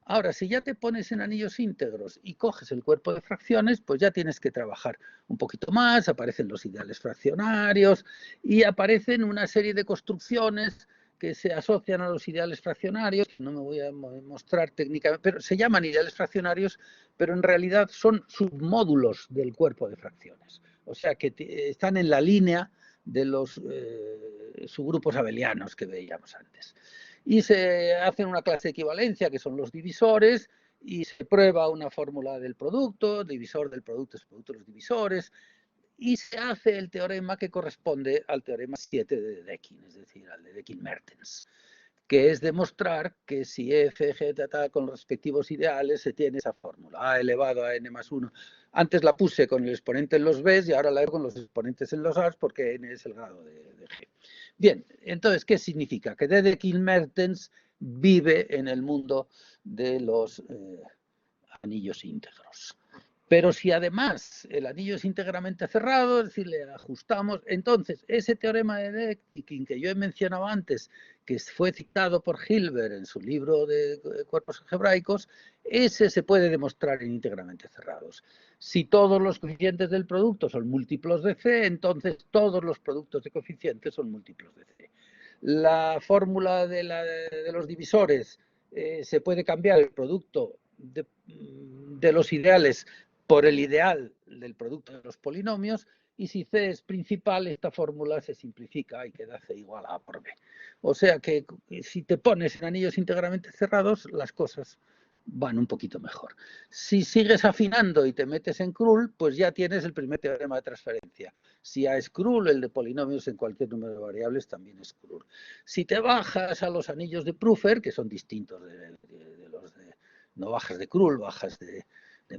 Ahora, si ya te pones en anillos íntegros y coges el cuerpo de fracciones, pues ya tienes que trabajar un poquito más, aparecen los ideales fraccionarios y aparecen una serie de construcciones que se asocian a los ideales fraccionarios, que no me voy a mostrar técnicamente, pero se llaman ideales fraccionarios, pero en realidad son submódulos del cuerpo de fracciones. O sea, que están en la línea de los subgrupos abelianos que veíamos antes. Y se hace una clase de equivalencia, que son los divisores, y se prueba una fórmula del producto, divisor del producto es producto de los divisores, y se hace el teorema que corresponde al teorema 7 de Dedekind, es decir, al de Dedekind-Mertens, que es demostrar que si f, g, tal, con los respectivos ideales se tiene esa fórmula, a elevado a n más 1. Antes la puse con el exponente en los b's y ahora la hago con los exponentes en los a's porque n es el grado de g. Bien, entonces, ¿qué significa? Que Dedekind-Mertens vive en el mundo de los anillos íntegros. Pero si además el anillo es íntegramente cerrado, es decir, le ajustamos, entonces ese teorema de Dedekind que yo he mencionado antes, que fue citado por Hilbert en su libro de cuerpos algebraicos, ese se puede demostrar en íntegramente cerrados. Si todos los coeficientes del producto son múltiplos de C, entonces todos los productos de coeficientes son múltiplos de C. La fórmula de los divisores se puede cambiar el producto de los ideales por el ideal del producto de los polinomios, y si C es principal, esta fórmula se simplifica y queda C igual a A por B. O sea que si te pones en anillos íntegramente cerrados, las cosas van un poquito mejor. Si sigues afinando y te metes en Krull, pues ya tienes el primer teorema de transferencia. Si A es Krull, el de polinomios en cualquier número de variables también es Krull. Si te bajas a los anillos de Prüfer, que son distintos de los de... No bajas de Krull, bajas de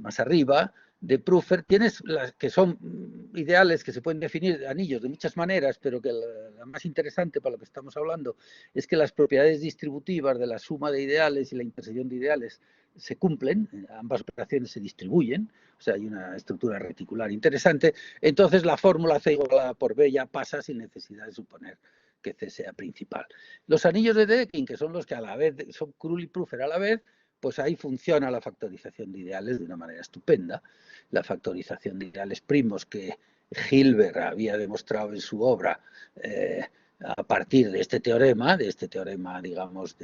más arriba, de Prüfer, tienes las que son ideales que se pueden definir anillos de muchas maneras, pero que la más interesante para lo que estamos hablando es que las propiedades distributivas de la suma de ideales y la intersección de ideales se cumplen, ambas operaciones se distribuyen, o sea, hay una estructura reticular interesante, entonces la fórmula C igual a por B ya pasa sin necesidad de suponer que C sea principal. Los anillos de Dedekind, que son los que a la vez son Krull y Prüfer a la vez, pues ahí funciona la factorización de ideales de una manera estupenda. La factorización de ideales primos que Hilbert había demostrado en su obra a partir de este teorema, digamos,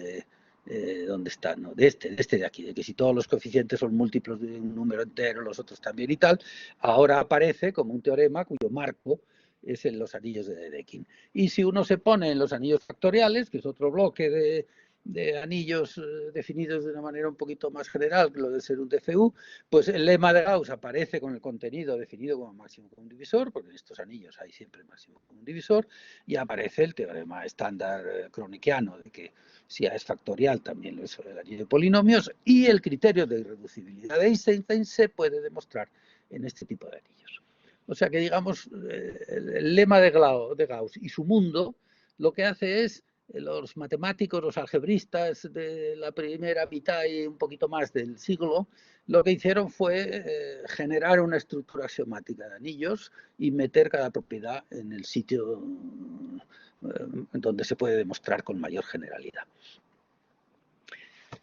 ¿dónde está? No, de este de aquí, de que si todos los coeficientes son múltiplos de un número entero, los otros también y tal, ahora aparece como un teorema cuyo marco es en los anillos de Dedekind. Y si uno se pone en los anillos factoriales, que es otro bloque de anillos definidos de una manera un poquito más general que lo de ser un DFU, pues el lema de Gauss aparece con el contenido definido como máximo común divisor, porque en estos anillos hay siempre máximo común divisor, y aparece el teorema estándar croniciano de que si A es factorial también lo es sobre el anillo de polinomios, y el criterio de irreducibilidad de Einstein se puede demostrar en este tipo de anillos. O sea que, digamos, el lema de Gauss y su mundo lo que hace es, los matemáticos, los algebristas de la primera mitad y un poquito más del siglo, lo que hicieron fue generar una estructura axiomática de anillos y meter cada propiedad en el sitio donde se puede demostrar con mayor generalidad.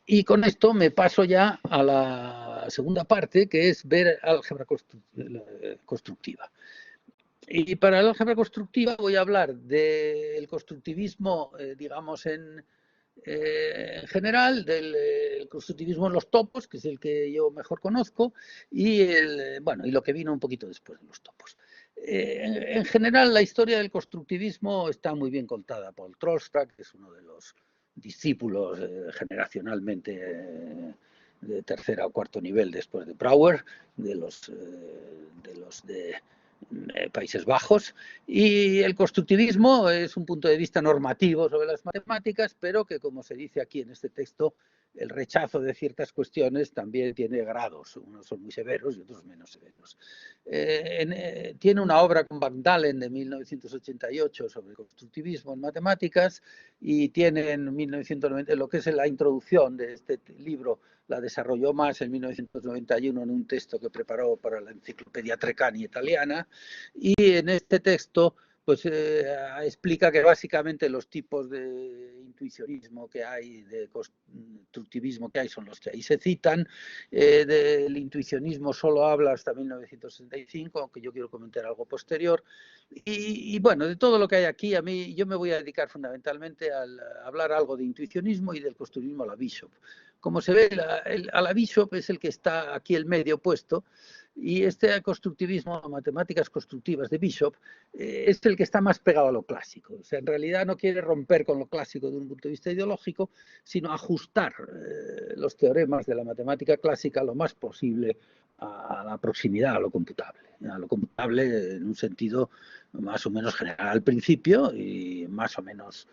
Y con esto me paso ya a la segunda parte, que es ver álgebra constructiva. Y para el álgebra constructiva voy a hablar del constructivismo, digamos, en general, del constructivismo en los topos, que es el que yo mejor conozco, y, bueno, y lo que vino un poquito después de los topos. En general, la historia del constructivismo está muy bien contada por Trollstack, que es uno de los discípulos generacionalmente de tercera o cuarto nivel después de Brouwer, de los de Países Bajos, y el constructivismo es un punto de vista normativo sobre las matemáticas, pero que, como se dice aquí en este texto, el rechazo de ciertas cuestiones también tiene grados, unos son muy severos y otros menos severos. Tiene una obra con Van Dalen de 1988 sobre el constructivismo en matemáticas, y tiene en 1990, lo que es la introducción de este libro, la desarrolló más en 1991 en un texto que preparó para la Enciclopedia Treccani italiana, y en este texto pues explica que básicamente los tipos de intuicionismo que hay, de constructivismo que hay, son los que ahí se citan. Del intuicionismo solo habla hasta 1965, aunque yo quiero comentar algo posterior. Y bueno, de todo lo que hay aquí, yo me voy a dedicar fundamentalmente a hablar algo de intuicionismo y del constructivismo a la Bishop. Como se ve, a la Bishop es el que está aquí el medio puesto, y este constructivismo, matemáticas constructivas de Bishop, es el que está más pegado a lo clásico. O sea, en realidad no quiere romper con lo clásico desde un punto de vista ideológico, sino ajustar los teoremas de la matemática clásica lo más posible a la proximidad a lo computable en un sentido más o menos general al principio y más o menos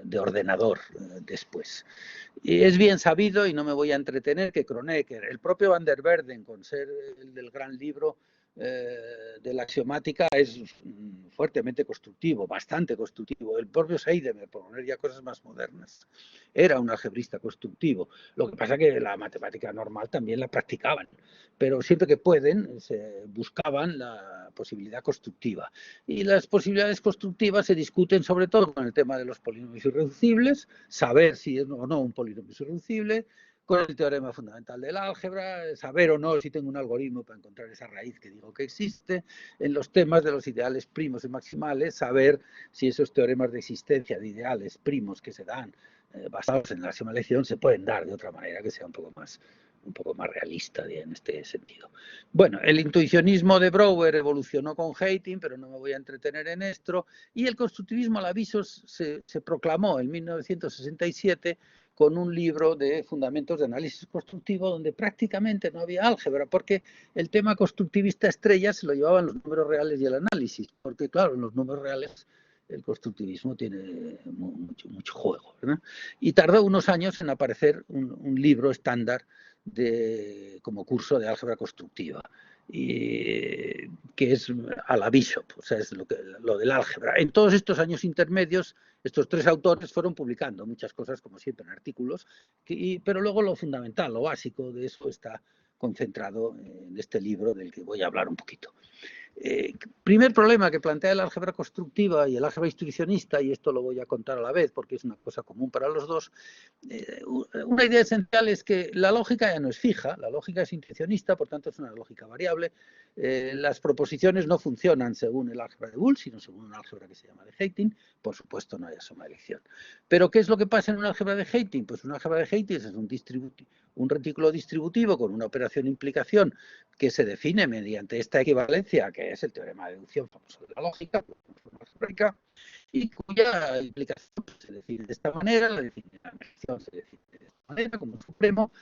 de ordenador después. Y es bien sabido, y no me voy a entretener, que Kronecker, el propio Van der Verden, con ser el del gran libro de la axiomática, es fuertemente constructivo, bastante constructivo. El propio Heidemer, por poner ya cosas más modernas, era un algebrista constructivo. Lo que pasa es que la matemática normal también la practicaban, pero siempre que pueden se buscaban la posibilidad constructiva. Y las posibilidades constructivas se discuten sobre todo con el tema de los polinomios irreducibles, saber si es o no un polinomio irreducible, con el teorema fundamental del álgebra, saber o no si tengo un algoritmo para encontrar esa raíz que digo que existe, en los temas de los ideales primos y maximales, saber si esos teoremas de existencia de ideales primos que se dan basados en la axioma de elección se pueden dar de otra manera que sea un poco más realista en este sentido. Bueno, el intuicionismo de Brouwer evolucionó con Heiting, pero no me voy a entretener en esto, y el constructivismo al aviso se proclamó en 1967 con un libro de fundamentos de análisis constructivo donde prácticamente no había álgebra, porque el tema constructivista estrella se lo llevaban los números reales y el análisis, porque claro, en los números reales el constructivismo tiene mucho juego, ¿verdad? Y tardó unos años en aparecer un libro estándar como curso de álgebra constructiva, y que es a la Bishop, o sea, es lo del álgebra. En todos estos años intermedios, estos tres autores fueron publicando muchas cosas, como siempre, en artículos, pero luego lo fundamental, lo básico de eso está concentrado en este libro del que voy a hablar un poquito. Primer problema que plantea el álgebra constructiva y el álgebra intuicionista, y esto lo voy a contar a la vez porque es una cosa común para los dos. Una idea esencial es que la lógica ya no es fija, la lógica es intuicionista, por tanto es una lógica variable. Las proposiciones no funcionan según el álgebra de Boole, sino según un álgebra que se llama de Heiting. Por supuesto no hay axioma de elección. Pero ¿qué es lo que pasa en un álgebra de Heiting? Pues un álgebra de Heiting es un retículo distributivo con una operación implicación que se define mediante esta equivalencia, que es el teorema de deducción famoso de la lógica, y cuya implicación se define de esta manera, la define la construcción se define de esta manera, como supremo,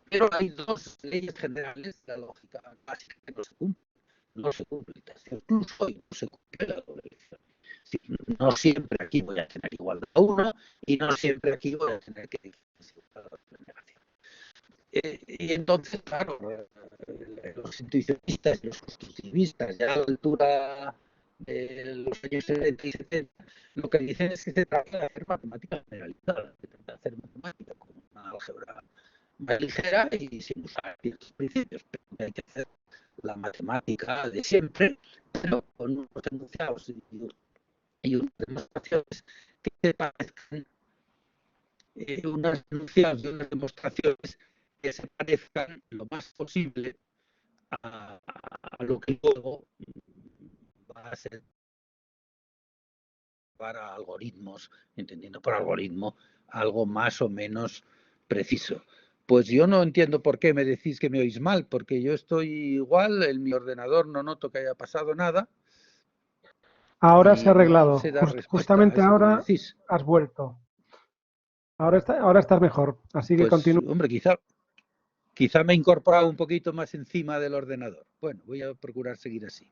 pero hay dos leyes generales de la lógica básica que no se cumplen. No se cumple el tercio incluso y no se cumple la doble elección. No siempre aquí voy a tener igualdad a 1 y no siempre aquí voy a tener que diferenciar la negación. Y entonces, claro, los intuicionistas y los constructivistas, ya a la altura de los años 70 y 70, lo que dicen es que se trata de hacer matemática generalizada, se trata de hacer matemática como una álgebra más ligera y sin usar ciertos principios, pero hay que hacer la matemática de siempre, pero con unos enunciados y unas demostraciones que se parezcan, unas enunciados y unas demostraciones que se parezcan lo más posible a lo que luego va a ser para algoritmos, entendiendo por algoritmo algo más o menos preciso. Pues yo no entiendo por qué me decís que me oís mal, porque yo estoy igual, en mi ordenador no noto que haya pasado nada. Ahora se ha No arreglado. sé dar respuesta a Justamente eso que me ahora decís. has vuelto. Ahora estás mejor. Así que Pues, continúa. hombre, quizá me he incorporado un poquito más encima del ordenador. Bueno, voy a procurar seguir así.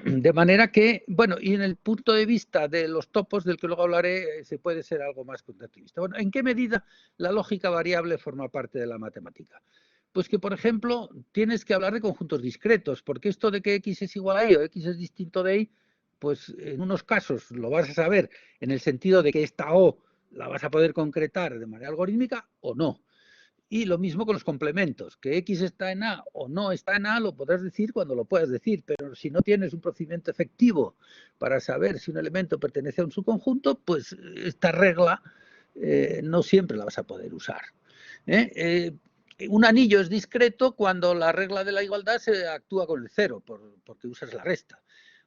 De manera que, bueno, y en el punto de vista de los topos, del que luego hablaré, se puede ser algo más constructivista. Bueno, ¿en qué medida la lógica variable forma parte de la matemática? Pues que, por ejemplo, tienes que hablar de conjuntos discretos, porque esto de que X es igual a Y o X es distinto de Y, pues en unos casos lo vas a saber en el sentido de que esta O la vas a poder concretar de manera algorítmica o no. Y lo mismo con los complementos, que X está en A o no está en A, lo podrás decir cuando lo puedas decir, pero si no tienes un procedimiento efectivo para saber si un elemento pertenece a un subconjunto, pues esta regla no siempre la vas a poder usar. Un anillo es discreto cuando la regla de la igualdad se actúa con el cero, porque usas la resta.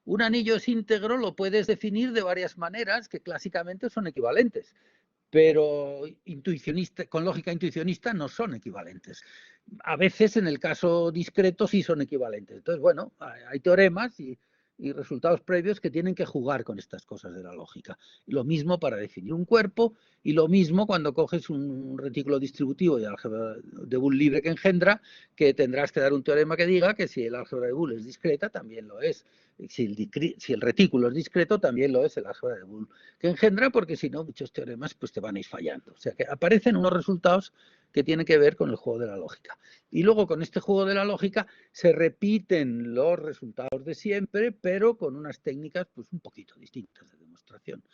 Un anillo es íntegro, lo puedes definir de varias maneras que clásicamente son equivalentes, pero con lógica intuicionista no son equivalentes. A veces, en el caso discreto, sí son equivalentes. Entonces, bueno, hay teoremas y resultados previos que tienen que jugar con estas cosas de la lógica. Lo mismo para definir un cuerpo y lo mismo cuando coges un retículo distributivo de álgebra de Boole libre que engendra, que tendrás que dar un teorema que diga que si el álgebra de Boole es discreta, también lo es. Si el retículo es discreto, también lo es el álgebra de Boole que engendra, porque si no, muchos teoremas pues te van a ir fallando. O sea que aparecen unos resultados que tienen que ver con el juego de la lógica. Y luego con este juego de la lógica se repiten los resultados de siempre, pero con unas técnicas pues un poquito distintas de demostración.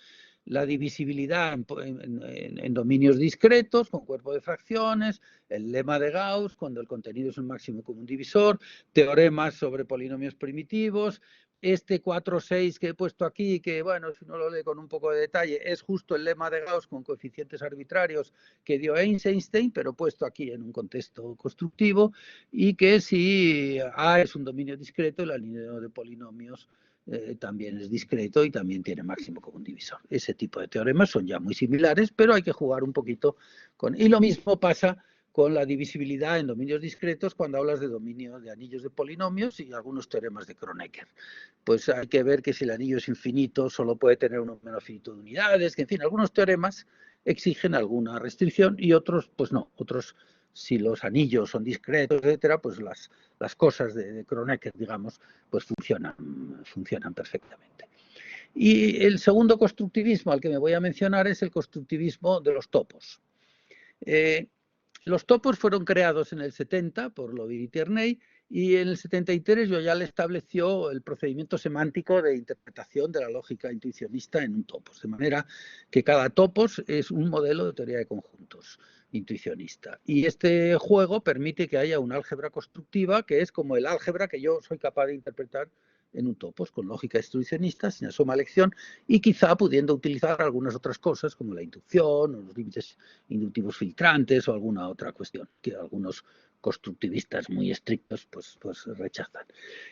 La divisibilidad en dominios discretos, con cuerpo de fracciones, el lema de Gauss, cuando el contenido es un máximo común divisor, teoremas sobre polinomios primitivos. Este 4,6 que he puesto aquí, que bueno, si uno lo lee con un poco de detalle, es justo el lema de Gauss con coeficientes arbitrarios que dio Einstein, pero puesto aquí en un contexto constructivo, y que si A es un dominio discreto, el alineo de polinomios también es discreto y también tiene máximo común divisor. Ese tipo de teoremas son ya muy similares, pero hay que jugar un poquito con... Y lo mismo pasa con la divisibilidad en dominios discretos cuando hablas de dominio de anillos de polinomios y algunos teoremas de Kronecker. Pues hay que ver que si el anillo es infinito solo puede tener un número finito de unidades, que en fin, algunos teoremas exigen alguna restricción y otros pues no, otros si los anillos son discretos, etcétera, pues las cosas de Kronecker, digamos, pues funcionan perfectamente. Y el segundo constructivismo al que me voy a mencionar es el constructivismo de los topos. Los topos fueron creados en el 70 por Lovir y Tierney y en el 73 Joyal estableció el procedimiento semántico de interpretación de la lógica intuicionista en un topos, de manera que cada topos es un modelo de teoría de conjuntos intuicionista. Y este juego permite que haya una álgebra constructiva que es como el álgebra que yo soy capaz de interpretar en un topos, con lógica intuicionista, sin suma elección, y quizá pudiendo utilizar algunas otras cosas como la inducción o los límites inductivos filtrantes o alguna otra cuestión que algunos constructivistas muy estrictos pues rechazan.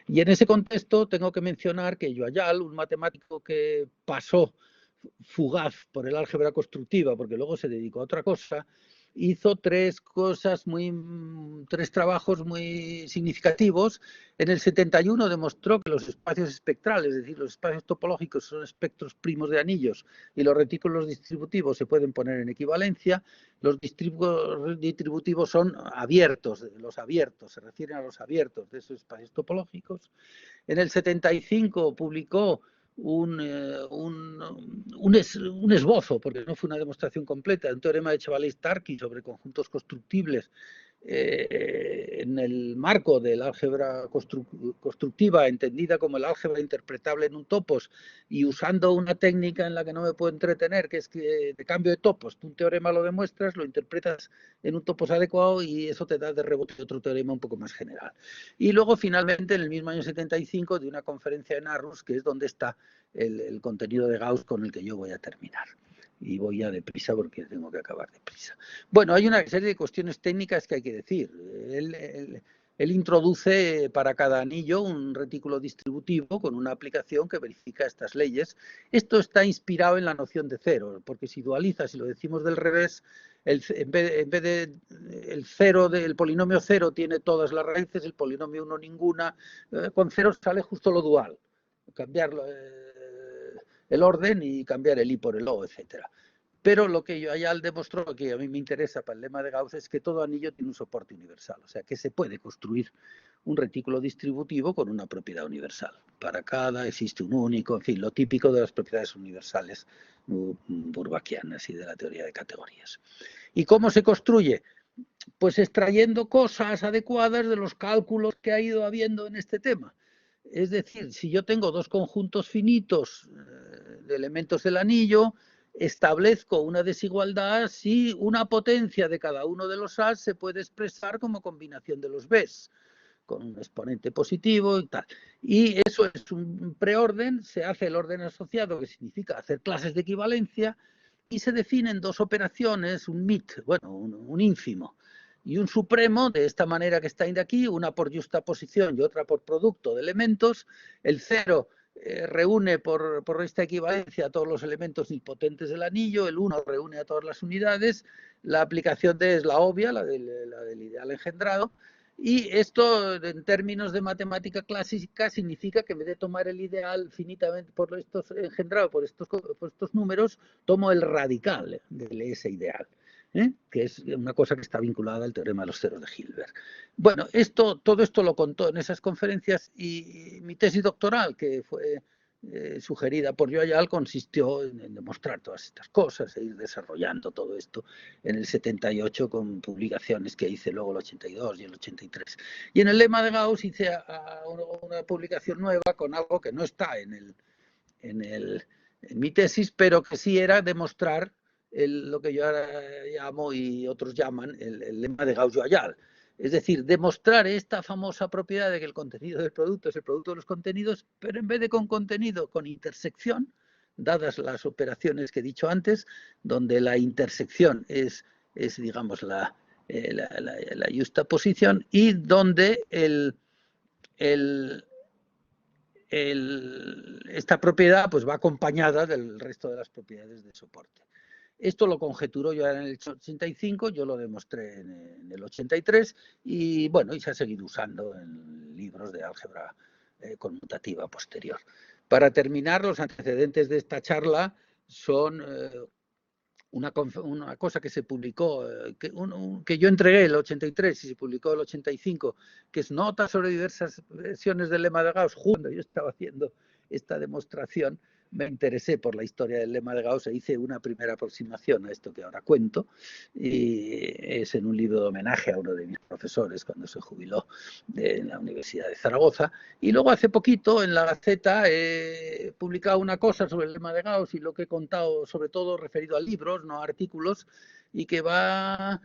Y en ese contexto tengo que mencionar que Joyal, un matemático que pasó fugaz por el álgebra constructiva porque luego se dedicó a otra cosa, hizo tres trabajos muy significativos. En el 71 demostró que los espacios espectrales, es decir, los espacios topológicos, son espectros primos de anillos y los retículos distributivos se pueden poner en equivalencia. Los distributivos son abiertos, los abiertos, se refieren a los abiertos de esos espacios topológicos. En el 75 publicó un esbozo, porque no fue una demostración completa, un teorema de Chevalley-Starky sobre conjuntos constructibles en el marco del álgebra constructiva, entendida como el álgebra interpretable en un topos, y usando una técnica en la que no me puedo entretener, que es que de cambio de topos, tú un teorema lo demuestras, lo interpretas en un topos adecuado y eso te da de rebote otro teorema un poco más general. Y luego finalmente en el mismo año 75 de una conferencia en Aarhus, que es donde está el contenido de Gauss con el que yo voy a terminar. Y voy ya deprisa porque tengo que acabar deprisa. Bueno, hay una serie de cuestiones técnicas que hay que decir. Él introduce para cada anillo un retículo distributivo con una aplicación que verifica estas leyes. Esto está inspirado en la noción de cero, porque si dualizas, si lo decimos del revés, en vez de el cero del polinomio cero tiene todas las raíces, el polinomio 1 ninguna, con cero sale justo lo dual. Cambiarlo, el orden y cambiar el i por el o, etcétera. Pero lo que Joyal demostró, que a mí me interesa para el lema de Gauss, es que todo anillo tiene un soporte universal, o sea que se puede construir un retículo distributivo con una propiedad universal. Para cada existe un único, en fin, lo típico de las propiedades universales burbachianas y de la teoría de categorías. ¿Y cómo se construye? Pues extrayendo cosas adecuadas de los cálculos que ha ido habiendo en este tema. Es decir, si yo tengo dos conjuntos finitos de elementos del anillo, establezco una desigualdad si una potencia de cada uno de los A's se puede expresar como combinación de los B's, con un exponente positivo y tal. Y eso es un preorden, se hace el orden asociado, que significa hacer clases de equivalencia, y se definen dos operaciones, un MIT, bueno, un ínfimo, y un supremo, de esta manera que está de aquí, una por justaposición y otra por producto de elementos. El cero reúne por esta equivalencia a todos los elementos nilpotentes del anillo, el 1 reúne a todas las unidades, la aplicación de es la obvia, la del ideal engendrado, y esto en términos de matemática clásica significa que en vez de tomar el ideal finitamente por estos engendrado por estos números, tomo el radical de ese ideal. Que es una cosa que está vinculada al teorema de los ceros de Hilbert. Bueno, todo esto lo contó en esas conferencias y mi tesis doctoral, que fue sugerida por Joyal, consistió en demostrar todas estas cosas e ir desarrollando todo esto en el 78 con publicaciones que hice luego el 82 y el 83. Y en el lema de Gauss hice una publicación nueva con algo que no está en mi tesis, pero que sí era demostrar lo que yo ahora llamo y otros llaman el lema de Gauss-Joyal. Es decir, demostrar esta famosa propiedad de que el contenido del producto es el producto de los contenidos, pero en vez de con contenido, con intersección, dadas las operaciones que he dicho antes, donde la intersección es digamos, la justaposición y donde esta propiedad pues va acompañada del resto de las propiedades de soporte. Esto lo conjeturó yo en el 85, yo lo demostré en el 83 y bueno, y se ha seguido usando en libros de álgebra conmutativa posterior. Para terminar, los antecedentes de esta charla son una cosa que se publicó, que yo entregué el 83 y se publicó el 85, que es Notas sobre diversas versiones del lema de Gauss. Cuando yo estaba haciendo esta demostración, me interesé por la historia del lema de Gauss e hice una primera aproximación a esto que ahora cuento, y es en un libro de homenaje a uno de mis profesores cuando se jubiló en la Universidad de Zaragoza. Y luego hace poquito en la Gaceta he publicado una cosa sobre el lema de Gauss y lo que he contado sobre todo referido a libros, no a artículos, y que va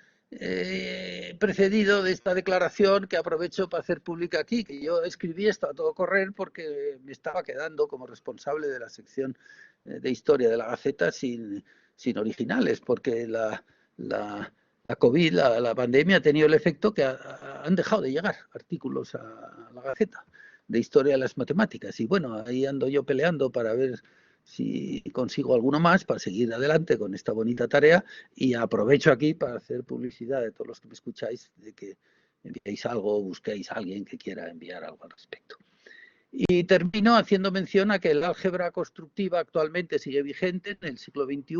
precedido de esta declaración que aprovecho para hacer pública aquí, que yo escribí esto a todo correr porque me estaba quedando como responsable de la sección de historia de la Gaceta sin originales, porque la COVID, la pandemia ha tenido el efecto que han dejado de llegar artículos a la Gaceta de historia de las matemáticas. Y bueno, ahí ando yo peleando para ver si consigo alguno más para seguir adelante con esta bonita tarea, y aprovecho aquí para hacer publicidad de todos los que me escucháis, de que enviéis algo o busquéis a alguien que quiera enviar algo al respecto. Y termino haciendo mención a que el álgebra constructiva actualmente sigue vigente en el siglo XXI.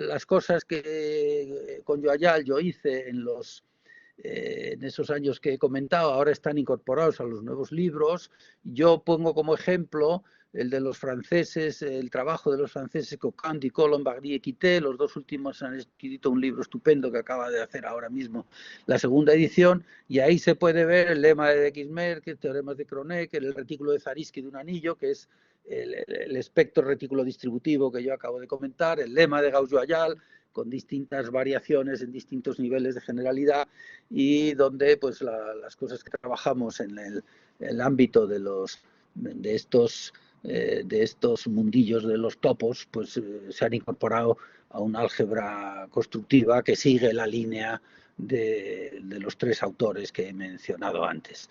Las cosas que con Joyal yo hice en esos años que he comentado, ahora están incorporados a los nuevos libros. Yo pongo como ejemplo el de los franceses, el trabajo de los franceses Coquin, Dicolon, Bagri y Quité. Los dos últimos han escrito un libro estupendo que acaba de hacer ahora mismo la segunda edición, y ahí se puede ver el lema de Dexmerk, teoremas de Kronecker, el retículo de Zariski de un anillo, que es el espectro retículo distributivo que yo acabo de comentar, el lema de Gauss-Joyal, con distintas variaciones en distintos niveles de generalidad, y donde pues las cosas que trabajamos en el ámbito de estos mundillos de los topos, pues se han incorporado a una álgebra constructiva que sigue la línea de los tres autores que he mencionado antes.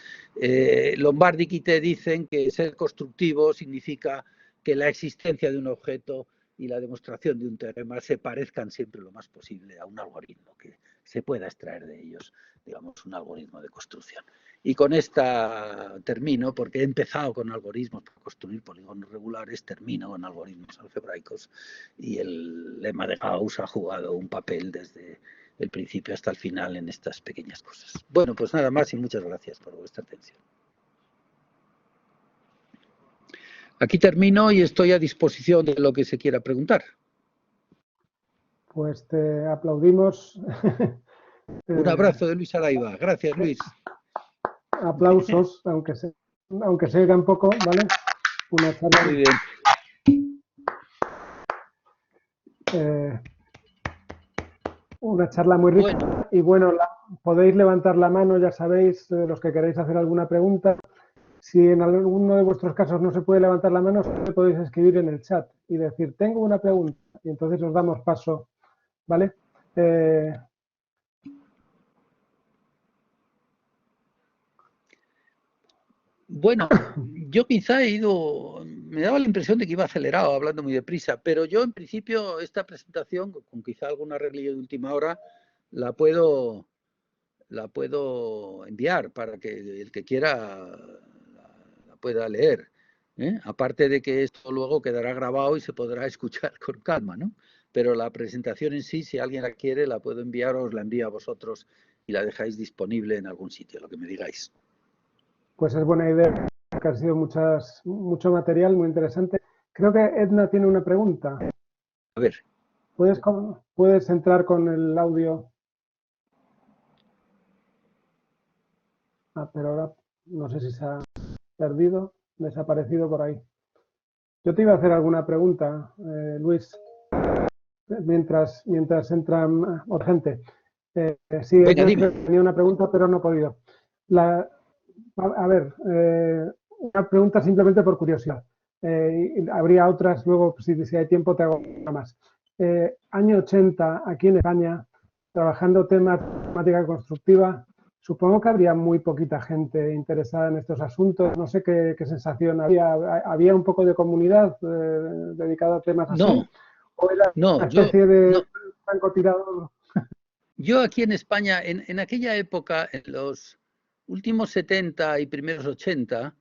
Lombardi y Quité dicen que ser constructivo significa que la existencia de un objeto y la demostración de un teorema se parezcan siempre lo más posible a un algoritmo, que se pueda extraer de ellos, digamos, un algoritmo de construcción. Y con esta termino, porque he empezado con algoritmos para construir polígonos regulares, termino con algoritmos algebraicos, y el lema de Gauss ha jugado un papel desde el principio hasta el final en estas pequeñas cosas. Bueno, pues nada más y muchas gracias por vuestra atención. Aquí termino y estoy a disposición de lo que se quiera preguntar. Pues te aplaudimos. Un abrazo de Luis Araiva. Gracias, Luis. Aplausos, aunque se oigan poco, ¿vale? Una charla. Muy bien. Una charla muy rica. Bueno. Y bueno, podéis levantar la mano, ya sabéis, los que queréis hacer alguna pregunta. Si en alguno de vuestros casos no se puede levantar la mano, podéis escribir en el chat y decir, tengo una pregunta, y entonces os damos paso, ¿vale? Bueno, yo quizá me daba la impresión de que iba acelerado, hablando muy deprisa, pero yo en principio esta presentación, con quizá alguna arreglillo de última hora, la puedo enviar para que el que quiera la pueda leer. Aparte de que esto luego quedará grabado y se podrá escuchar con calma, ¿no? Pero la presentación en sí, si alguien la quiere, la puedo enviar o os la envío a vosotros y la dejáis disponible en algún sitio, lo que me digáis. Pues es buena idea, que ha sido mucho material, muy interesante. Creo que Edna tiene una pregunta. A ver. ¿Puedes entrar con el audio? Pero ahora no sé si se ha perdido, desaparecido por ahí. Yo te iba a hacer alguna pregunta, Luis, mientras entra otra gente. Sí, Venga, tenía una pregunta, pero no he podido. A ver, una pregunta simplemente por curiosidad. Habría otras luego, si hay tiempo, te hago una más. Año 80, aquí en España, trabajando temática constructiva, supongo que habría muy poquita gente interesada en estos asuntos. No sé qué sensación había. ¿Había un poco de comunidad dedicada a temas así? No, ¿O era una especie de francotirador? Yo aquí en España, en aquella época, en los últimos 70 y primeros 80,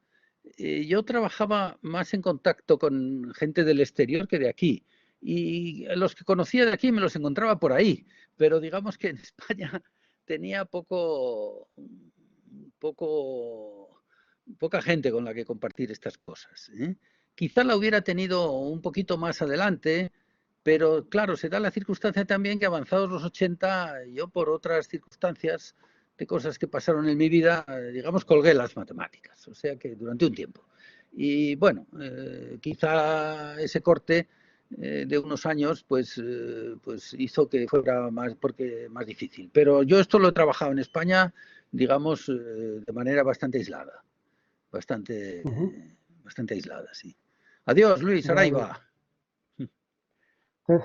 yo trabajaba más en contacto con gente del exterior que de aquí. Y los que conocía de aquí me los encontraba por ahí. Pero digamos que en España tenía poca gente con la que compartir estas cosas. Quizá la hubiera tenido un poquito más adelante, pero claro, se da la circunstancia también que avanzados los 80, yo por otras circunstancias de cosas que pasaron en mi vida, digamos, colgué las matemáticas, o sea que durante un tiempo. Y bueno, quizá ese corte de unos años pues hizo que fuera más difícil. Pero yo esto lo he trabajado en España, digamos, de manera bastante aislada. Bastante aislada, sí. Adiós, Luis, Araiva.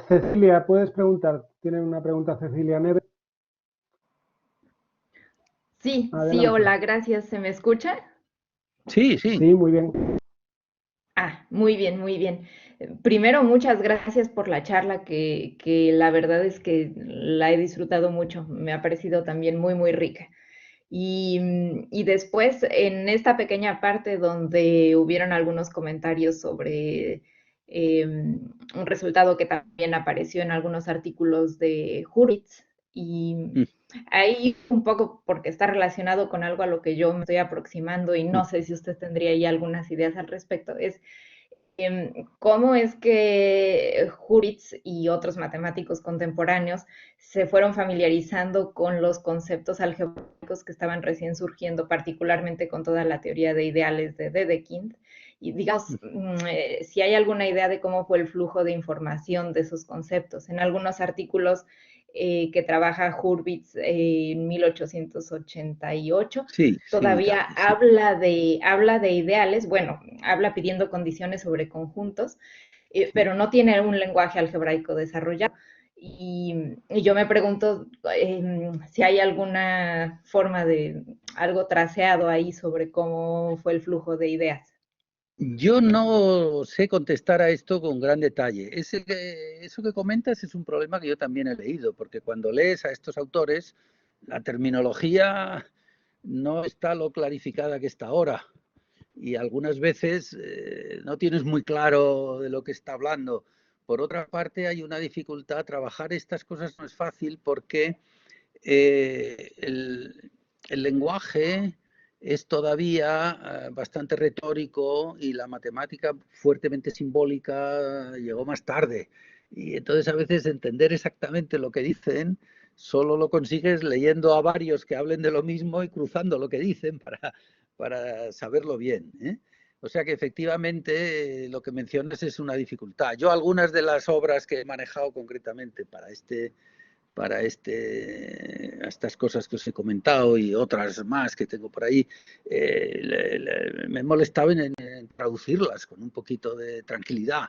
Cecilia, ¿puedes preguntar? ¿Tiene una pregunta Cecilia Neves? Sí, adelante. Sí, hola, gracias. ¿Se me escucha? Sí. Sí, muy bien. Muy bien, muy bien. Primero, muchas gracias por la charla, que la verdad es que la he disfrutado mucho. Me ha parecido también muy, muy rica. Y después, en esta pequeña parte donde hubieron algunos comentarios sobre un resultado que también apareció en algunos artículos de Hurwitz, y ahí un poco porque está relacionado con algo a lo que yo me estoy aproximando y no sé si usted tendría ya algunas ideas al respecto, es cómo es que Hurwitz y otros matemáticos contemporáneos se fueron familiarizando con los conceptos algebraicos que estaban recién surgiendo, particularmente con toda la teoría de ideales de Dedekind. Y digamos, si hay alguna idea de cómo fue el flujo de información de esos conceptos. En algunos artículos que trabaja Hurwitz en 1888, Sí, todavía similares, sí. habla de ideales, bueno, habla pidiendo condiciones sobre conjuntos, pero no tiene un lenguaje algebraico desarrollado. Y yo me pregunto si hay alguna forma de algo traceado ahí sobre cómo fue el flujo de ideas. Yo no sé contestar a esto con gran detalle. Eso que comentas es un problema que yo también he leído, porque cuando lees a estos autores, la terminología no está lo clarificada que está ahora. Y algunas veces no tienes muy claro de lo que está hablando. Por otra parte, hay una dificultad. Trabajar estas cosas no es fácil porque el lenguaje es todavía bastante retórico y la matemática fuertemente simbólica llegó más tarde. Y entonces a veces entender exactamente lo que dicen solo lo consigues leyendo a varios que hablen de lo mismo y cruzando lo que dicen para saberlo bien, ¿eh? O sea que efectivamente lo que mencionas es una dificultad. Yo algunas de las obras que he manejado concretamente para estas cosas que os he comentado y otras más que tengo por ahí, me he molestado en traducirlas con un poquito de tranquilidad,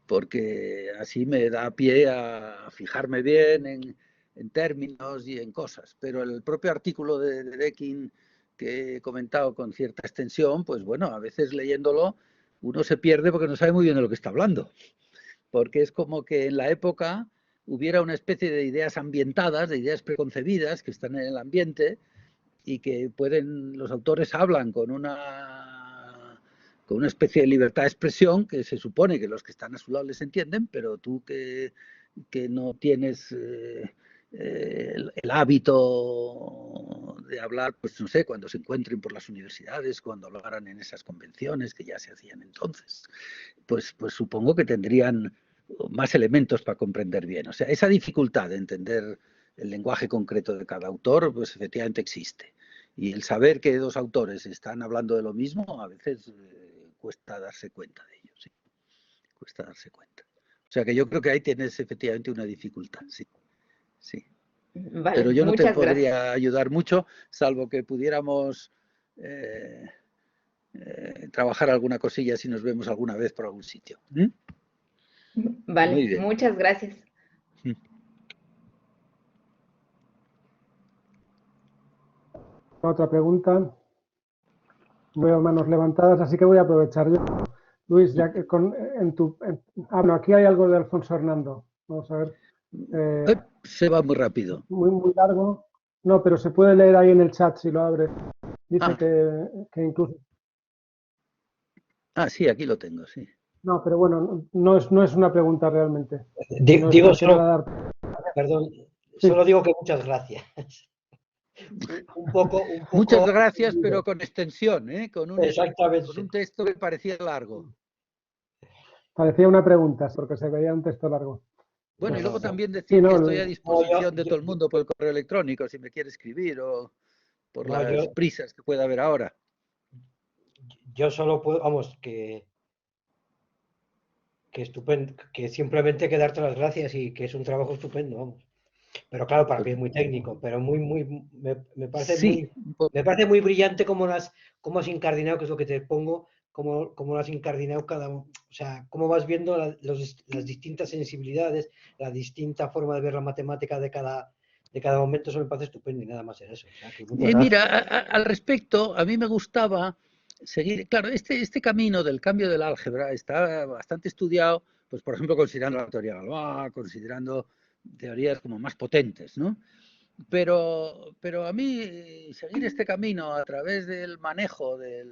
porque así me da pie a fijarme bien en términos y en cosas. Pero el propio artículo de Dedekind que he comentado con cierta extensión, pues bueno, a veces leyéndolo uno se pierde porque no sabe muy bien de lo que está hablando, porque es como que en la época hubiera una especie de ideas ambientadas, de ideas preconcebidas que están en el ambiente y que los autores hablan con una especie de libertad de expresión que se supone que los que están a su lado les entienden, pero tú que no tienes el hábito de hablar, pues no sé, cuando se encuentren por las universidades, cuando hablaran en esas convenciones que ya se hacían entonces, pues supongo que tendrían más elementos para comprender bien. O sea, esa dificultad de entender el lenguaje concreto de cada autor, pues efectivamente existe. Y el saber que dos autores están hablando de lo mismo, a veces cuesta darse cuenta de ello, sí. Cuesta darse cuenta. O sea que yo creo que ahí tienes efectivamente una dificultad, sí. Sí. Pero Vale, yo no te muchas gracias. podría ayudar mucho, salvo que pudiéramos trabajar alguna cosilla si nos vemos alguna vez por algún sitio. Vale, Muy bien. muchas gracias. Otra pregunta. Veo manos levantadas, así que voy a aprovechar yo. Luis, ya que bueno, aquí hay algo de Alfonso Hernando. Vamos a ver. Se va muy rápido. Muy, muy largo. No, pero se puede leer ahí en el chat si lo abre. Dice que incluso... Sí, aquí lo tengo, sí. No, pero bueno, no es una pregunta realmente. Digo solo, perdón, sí. Solo digo que muchas gracias. Un poco... Muchas gracias, pero con extensión, ¿eh? Exactamente. Con un texto que parecía largo. Parecía una pregunta, porque se veía un texto largo. Bueno, y luego también decir que estoy a disposición de yo, todo el mundo por el correo electrónico, si me quiere escribir, o por las prisas que pueda haber ahora. Yo solo puedo, vamos, que estupendo, que simplemente que darte las gracias y que es un trabajo estupendo, vamos. Pero claro, para mí es muy técnico, pero me parece sí, me parece muy brillante cómo has incardinado, que es lo que te pongo, cómo lo has incardinado o sea, cómo vas viendo las distintas sensibilidades, la distinta forma de ver la matemática de cada momento. Eso me parece estupendo y nada más en eso. O sea, que mira, al respecto, a mí me gustaba seguir, claro, este camino del cambio del álgebra está bastante estudiado pues por ejemplo considerando la teoría Galois, considerando teorías como más potentes, ¿no? Pero a mí seguir este camino a través del manejo del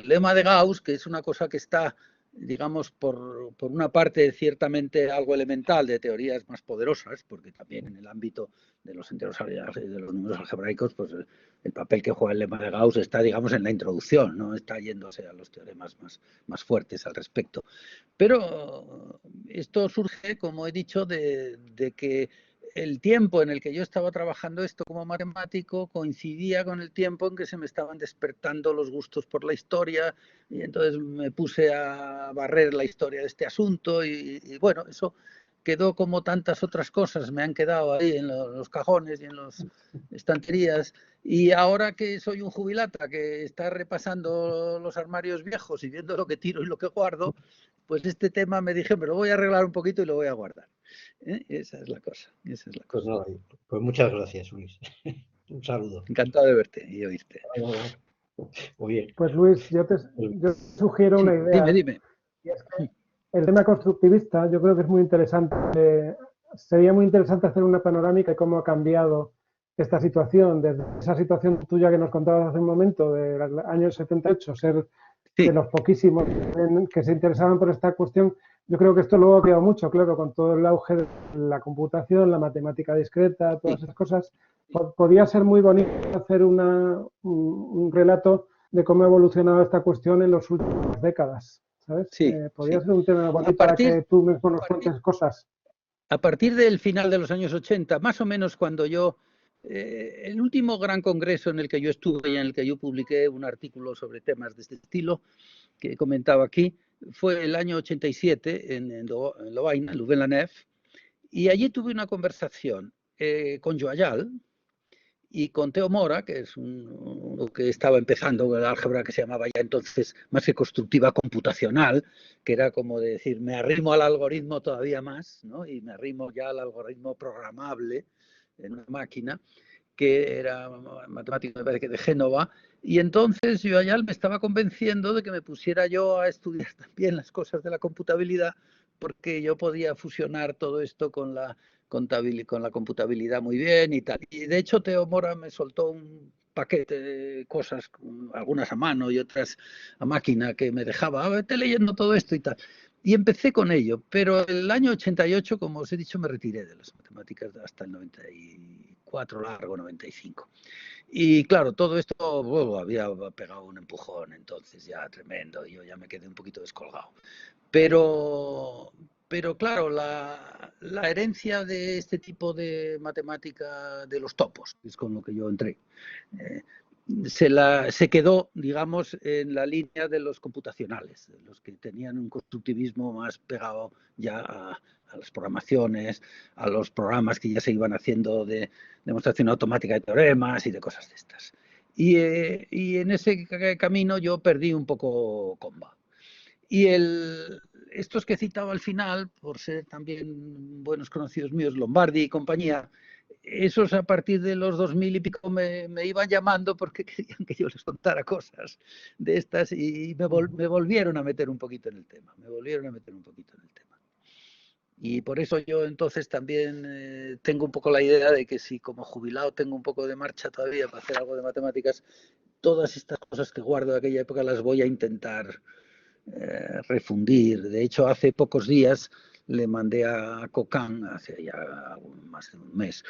lema de Gauss, que es una cosa que está, digamos, por una parte ciertamente algo elemental de teorías más poderosas, porque también en el ámbito de los enteros y de los números algebraicos, pues el papel que juega el lema de Gauss está, digamos, en la introducción, no está yéndose a los teoremas más fuertes al respecto. Pero esto surge, como he dicho, de que el tiempo en el que yo estaba trabajando esto como matemático coincidía con el tiempo en que se me estaban despertando los gustos por la historia, y entonces me puse a barrer la historia de este asunto y bueno, eso quedó como tantas otras cosas, me han quedado ahí en los cajones y en las estanterías. Y ahora que soy un jubilata que está repasando los armarios viejos y viendo lo que tiro y lo que guardo, pues este tema me dije, me lo voy a arreglar un poquito y lo voy a guardar. Esa es la cosa, esa es la cosa. Pues, no, pues muchas gracias, Luis. Un saludo. Encantado de verte y oírte. Muy bien. Pues Luis, yo sugiero Sí, una idea. dime. Y es que el tema constructivista yo creo que es muy interesante. Sería muy interesante hacer una panorámica de cómo ha cambiado esta situación, desde esa situación tuya que nos contabas hace un momento, del año 78, ser Sí. de los poquísimos que se interesaban por esta cuestión. Yo creo que esto luego ha quedado mucho, claro, con todo el auge de la computación, la matemática discreta, todas esas cosas. Podría ser muy bonito hacer un relato de cómo ha evolucionado esta cuestión en las últimas décadas, ¿sabes? Sí, Podría sí. ser un tema bonito para que tú mismo nos cuentes cosas. A partir del final de los años 80, más o menos cuando yo, el último gran congreso en el que yo estuve y en el que yo publiqué un artículo sobre temas de este estilo, que he comentado aquí, fue el año 87 en Lovaina, en Louvain-la-Neuve, y allí tuve una conversación con Joayal y con Theo Mora, que es uno que estaba empezando el álgebra que se llamaba ya entonces más que constructiva computacional, que era como de decir, me arrimo al algoritmo todavía más, ¿no? Y me arrimo ya al algoritmo programable en una máquina, que era matemático, me parece que de Génova, y entonces yo allá me estaba convenciendo de que me pusiera yo a estudiar también las cosas de la computabilidad, porque yo podía fusionar todo esto con la computabilidad muy bien y tal. Y de hecho Theo Mora me soltó un paquete de cosas, algunas a mano y otras a máquina, que me dejaba, vete leyendo todo esto y tal. Y empecé con ello, pero el año 88, como os he dicho, me retiré de las matemáticas hasta el 94 largo, 95. Y claro, todo esto había pegado un empujón entonces ya tremendo, y yo ya me quedé un poquito descolgado. Pero claro, la herencia de este tipo de matemática de los topos, que es con lo que yo entré, se quedó, digamos, en la línea de los computacionales, de los que tenían un constructivismo más pegado ya a las programaciones, a los programas que ya se iban haciendo de demostración automática de teoremas y de cosas de estas. Y en ese camino yo perdí un poco comba. Y estos que he citado al final, por ser también buenos conocidos míos, Lombardi y compañía, esos a partir de los 2000 y pico me iban llamando porque querían que yo les contara cosas de estas y me volvieron a meter un poquito en el tema, Y por eso yo entonces también tengo un poco la idea de que si como jubilado tengo un poco de marcha todavía para hacer algo de matemáticas, todas estas cosas que guardo de aquella época las voy a intentar refundir. De hecho, hace pocos días le mandé a Cocan, hace ya más de un mes,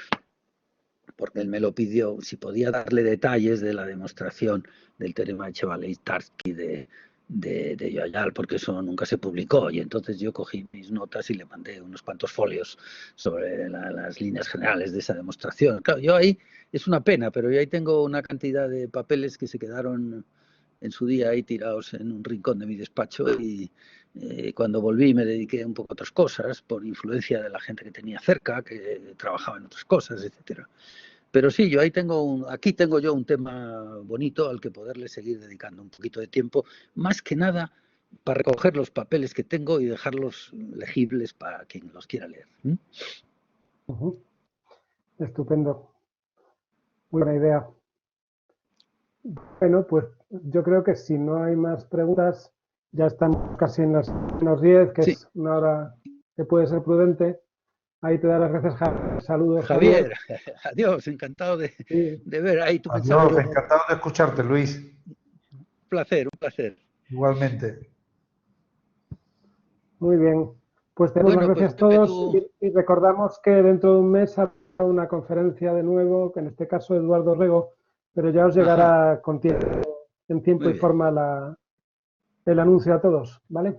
porque él me lo pidió, si podía darle detalles de la demostración del teorema de Chevalley-Tarski de Joyal, porque eso nunca se publicó. Y entonces yo cogí mis notas y le mandé unos cuantos folios sobre las líneas generales de esa demostración. Claro, yo ahí, es una pena, pero yo ahí tengo una cantidad de papeles que se quedaron en su día ahí tirados en un rincón de mi despacho, y cuando volví me dediqué un poco a otras cosas por influencia de la gente que tenía cerca, que trabajaba en otras cosas, etcétera. Pero sí, yo ahí aquí tengo yo un tema bonito al que poderle seguir dedicando un poquito de tiempo, más que nada para recoger los papeles que tengo y dejarlos legibles para quien los quiera leer. Estupendo. Muy buena idea. Bueno, pues yo creo que si no hay más preguntas, Ya estamos casi en los 10, que Sí. es una hora que puede ser prudente. Ahí te da las gracias, Javier. Saludos, Javier, adiós, encantado de Sí. ver ahí tu Adiós, pensamiento. encantado de escucharte, Luis. Un placer. Igualmente. Muy bien. Pues te damos Bueno, las pues, gracias a Pepe, todos y recordamos que dentro de un mes habrá una conferencia de nuevo, que en este caso Eduardo Rego, pero ya os llegará con tiempo, en tiempo Muy y bien. forma el anuncio a todos, ¿vale?